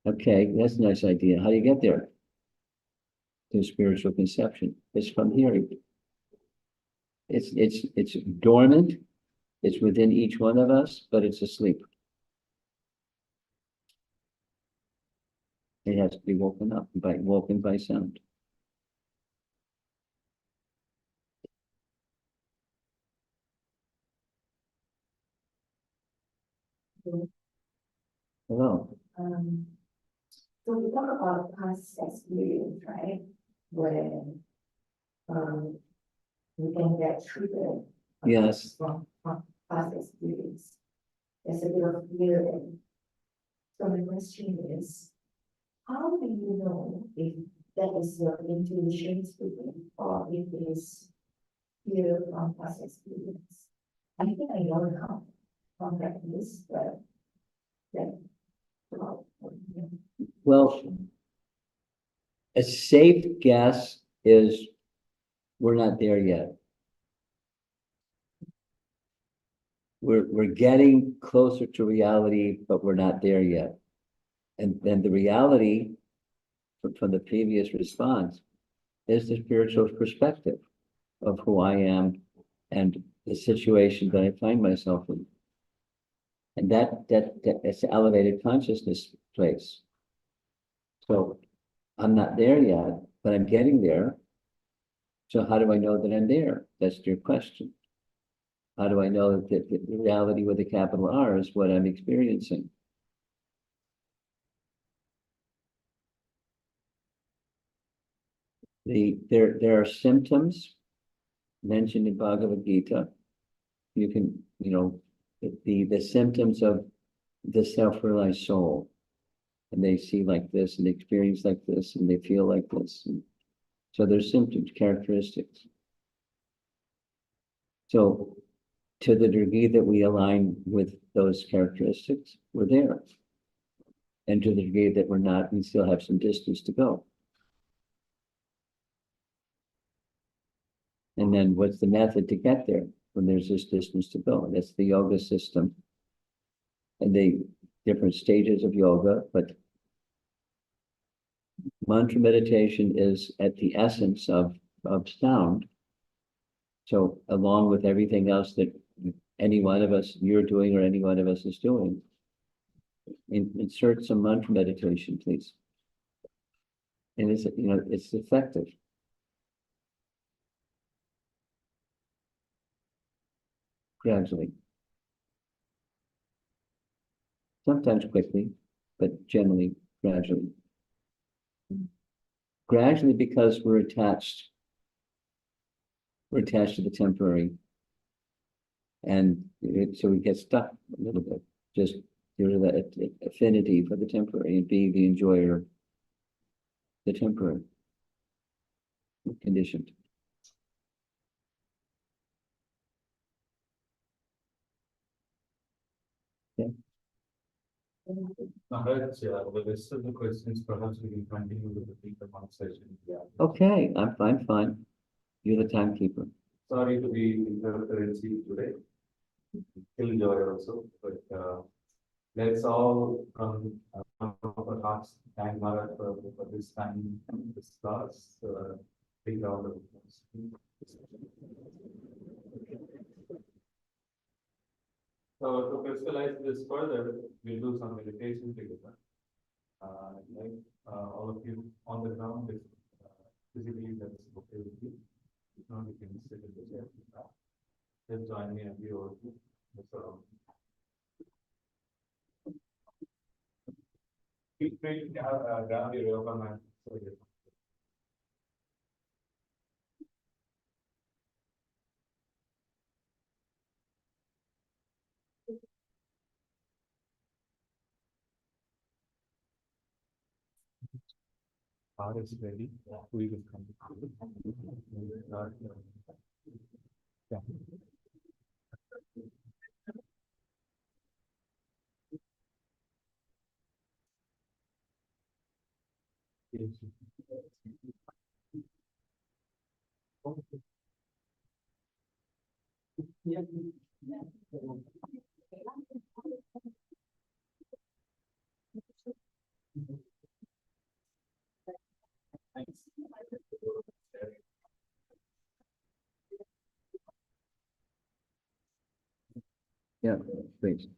Speaker 1: Okay, that's a nice idea. How do you get there? To spiritual conception. It's from hearing. It's dormant. It's within each one of us, but it's asleep. It has to be woken by sound. Hello.
Speaker 4: So we talk about past experience, right? Where, we can get triggered.
Speaker 1: Yes.
Speaker 4: From past experience. There's a bit of fear there. So the question is, how do you know if that is your intuition speaking or if it is fear from past experience? I think I know now from practice, but then.
Speaker 1: Well, a safe guess is we're not there yet. We're getting closer to reality, but we're not there yet. And then the reality from the previous response is the spiritual perspective of who I am and the situation that I find myself in. And that's elevated consciousness place. So I'm not there yet, but I'm getting there. So how do I know that I'm there? That's your question. How do I know that the reality with a capital R is what I'm experiencing? There are symptoms mentioned in Bhagavad Gita. You can, the symptoms of the self-realized soul. And they see like this, and they experience like this, and they feel like this. And so there's symptoms, characteristics. So to the degree that we align with those characteristics, we're there. And to the degree that we're not, we still have some distance to go. And then what's the method to get there when there's this distance to go? That's the yoga system. And the different stages of yoga, but mantra meditation is at the essence of sound. So along with everything else that any one of us, you're doing or any one of us is doing, insert some mantra meditation, please. And it's effective. Gradually. Sometimes quickly, but generally gradually. Gradually because we're attached. We're attached to the temporary. And so we get stuck a little bit, just due to that affinity for the temporary and being the enjoyer, the temporary, conditioned. Okay.
Speaker 3: Maharaj, the rest of the questions, perhaps we can continue with the deeper conversation. Yeah.
Speaker 1: Okay, I'm fine. You're the timekeeper.
Speaker 3: Sorry to be interferency today. Still joy also, but let's all from our hearts thank Maharaj for this time, this class, big round of applause. So to crystallize this further, we'll do some meditation together. All of you on the ground, if physically that's okay with you. If not, you can sit in the chair. Just join me and be over to the surrounding. Feel free to grab your yoga mat. So you heart is ready. We will come. Yeah.
Speaker 1: Yeah, please.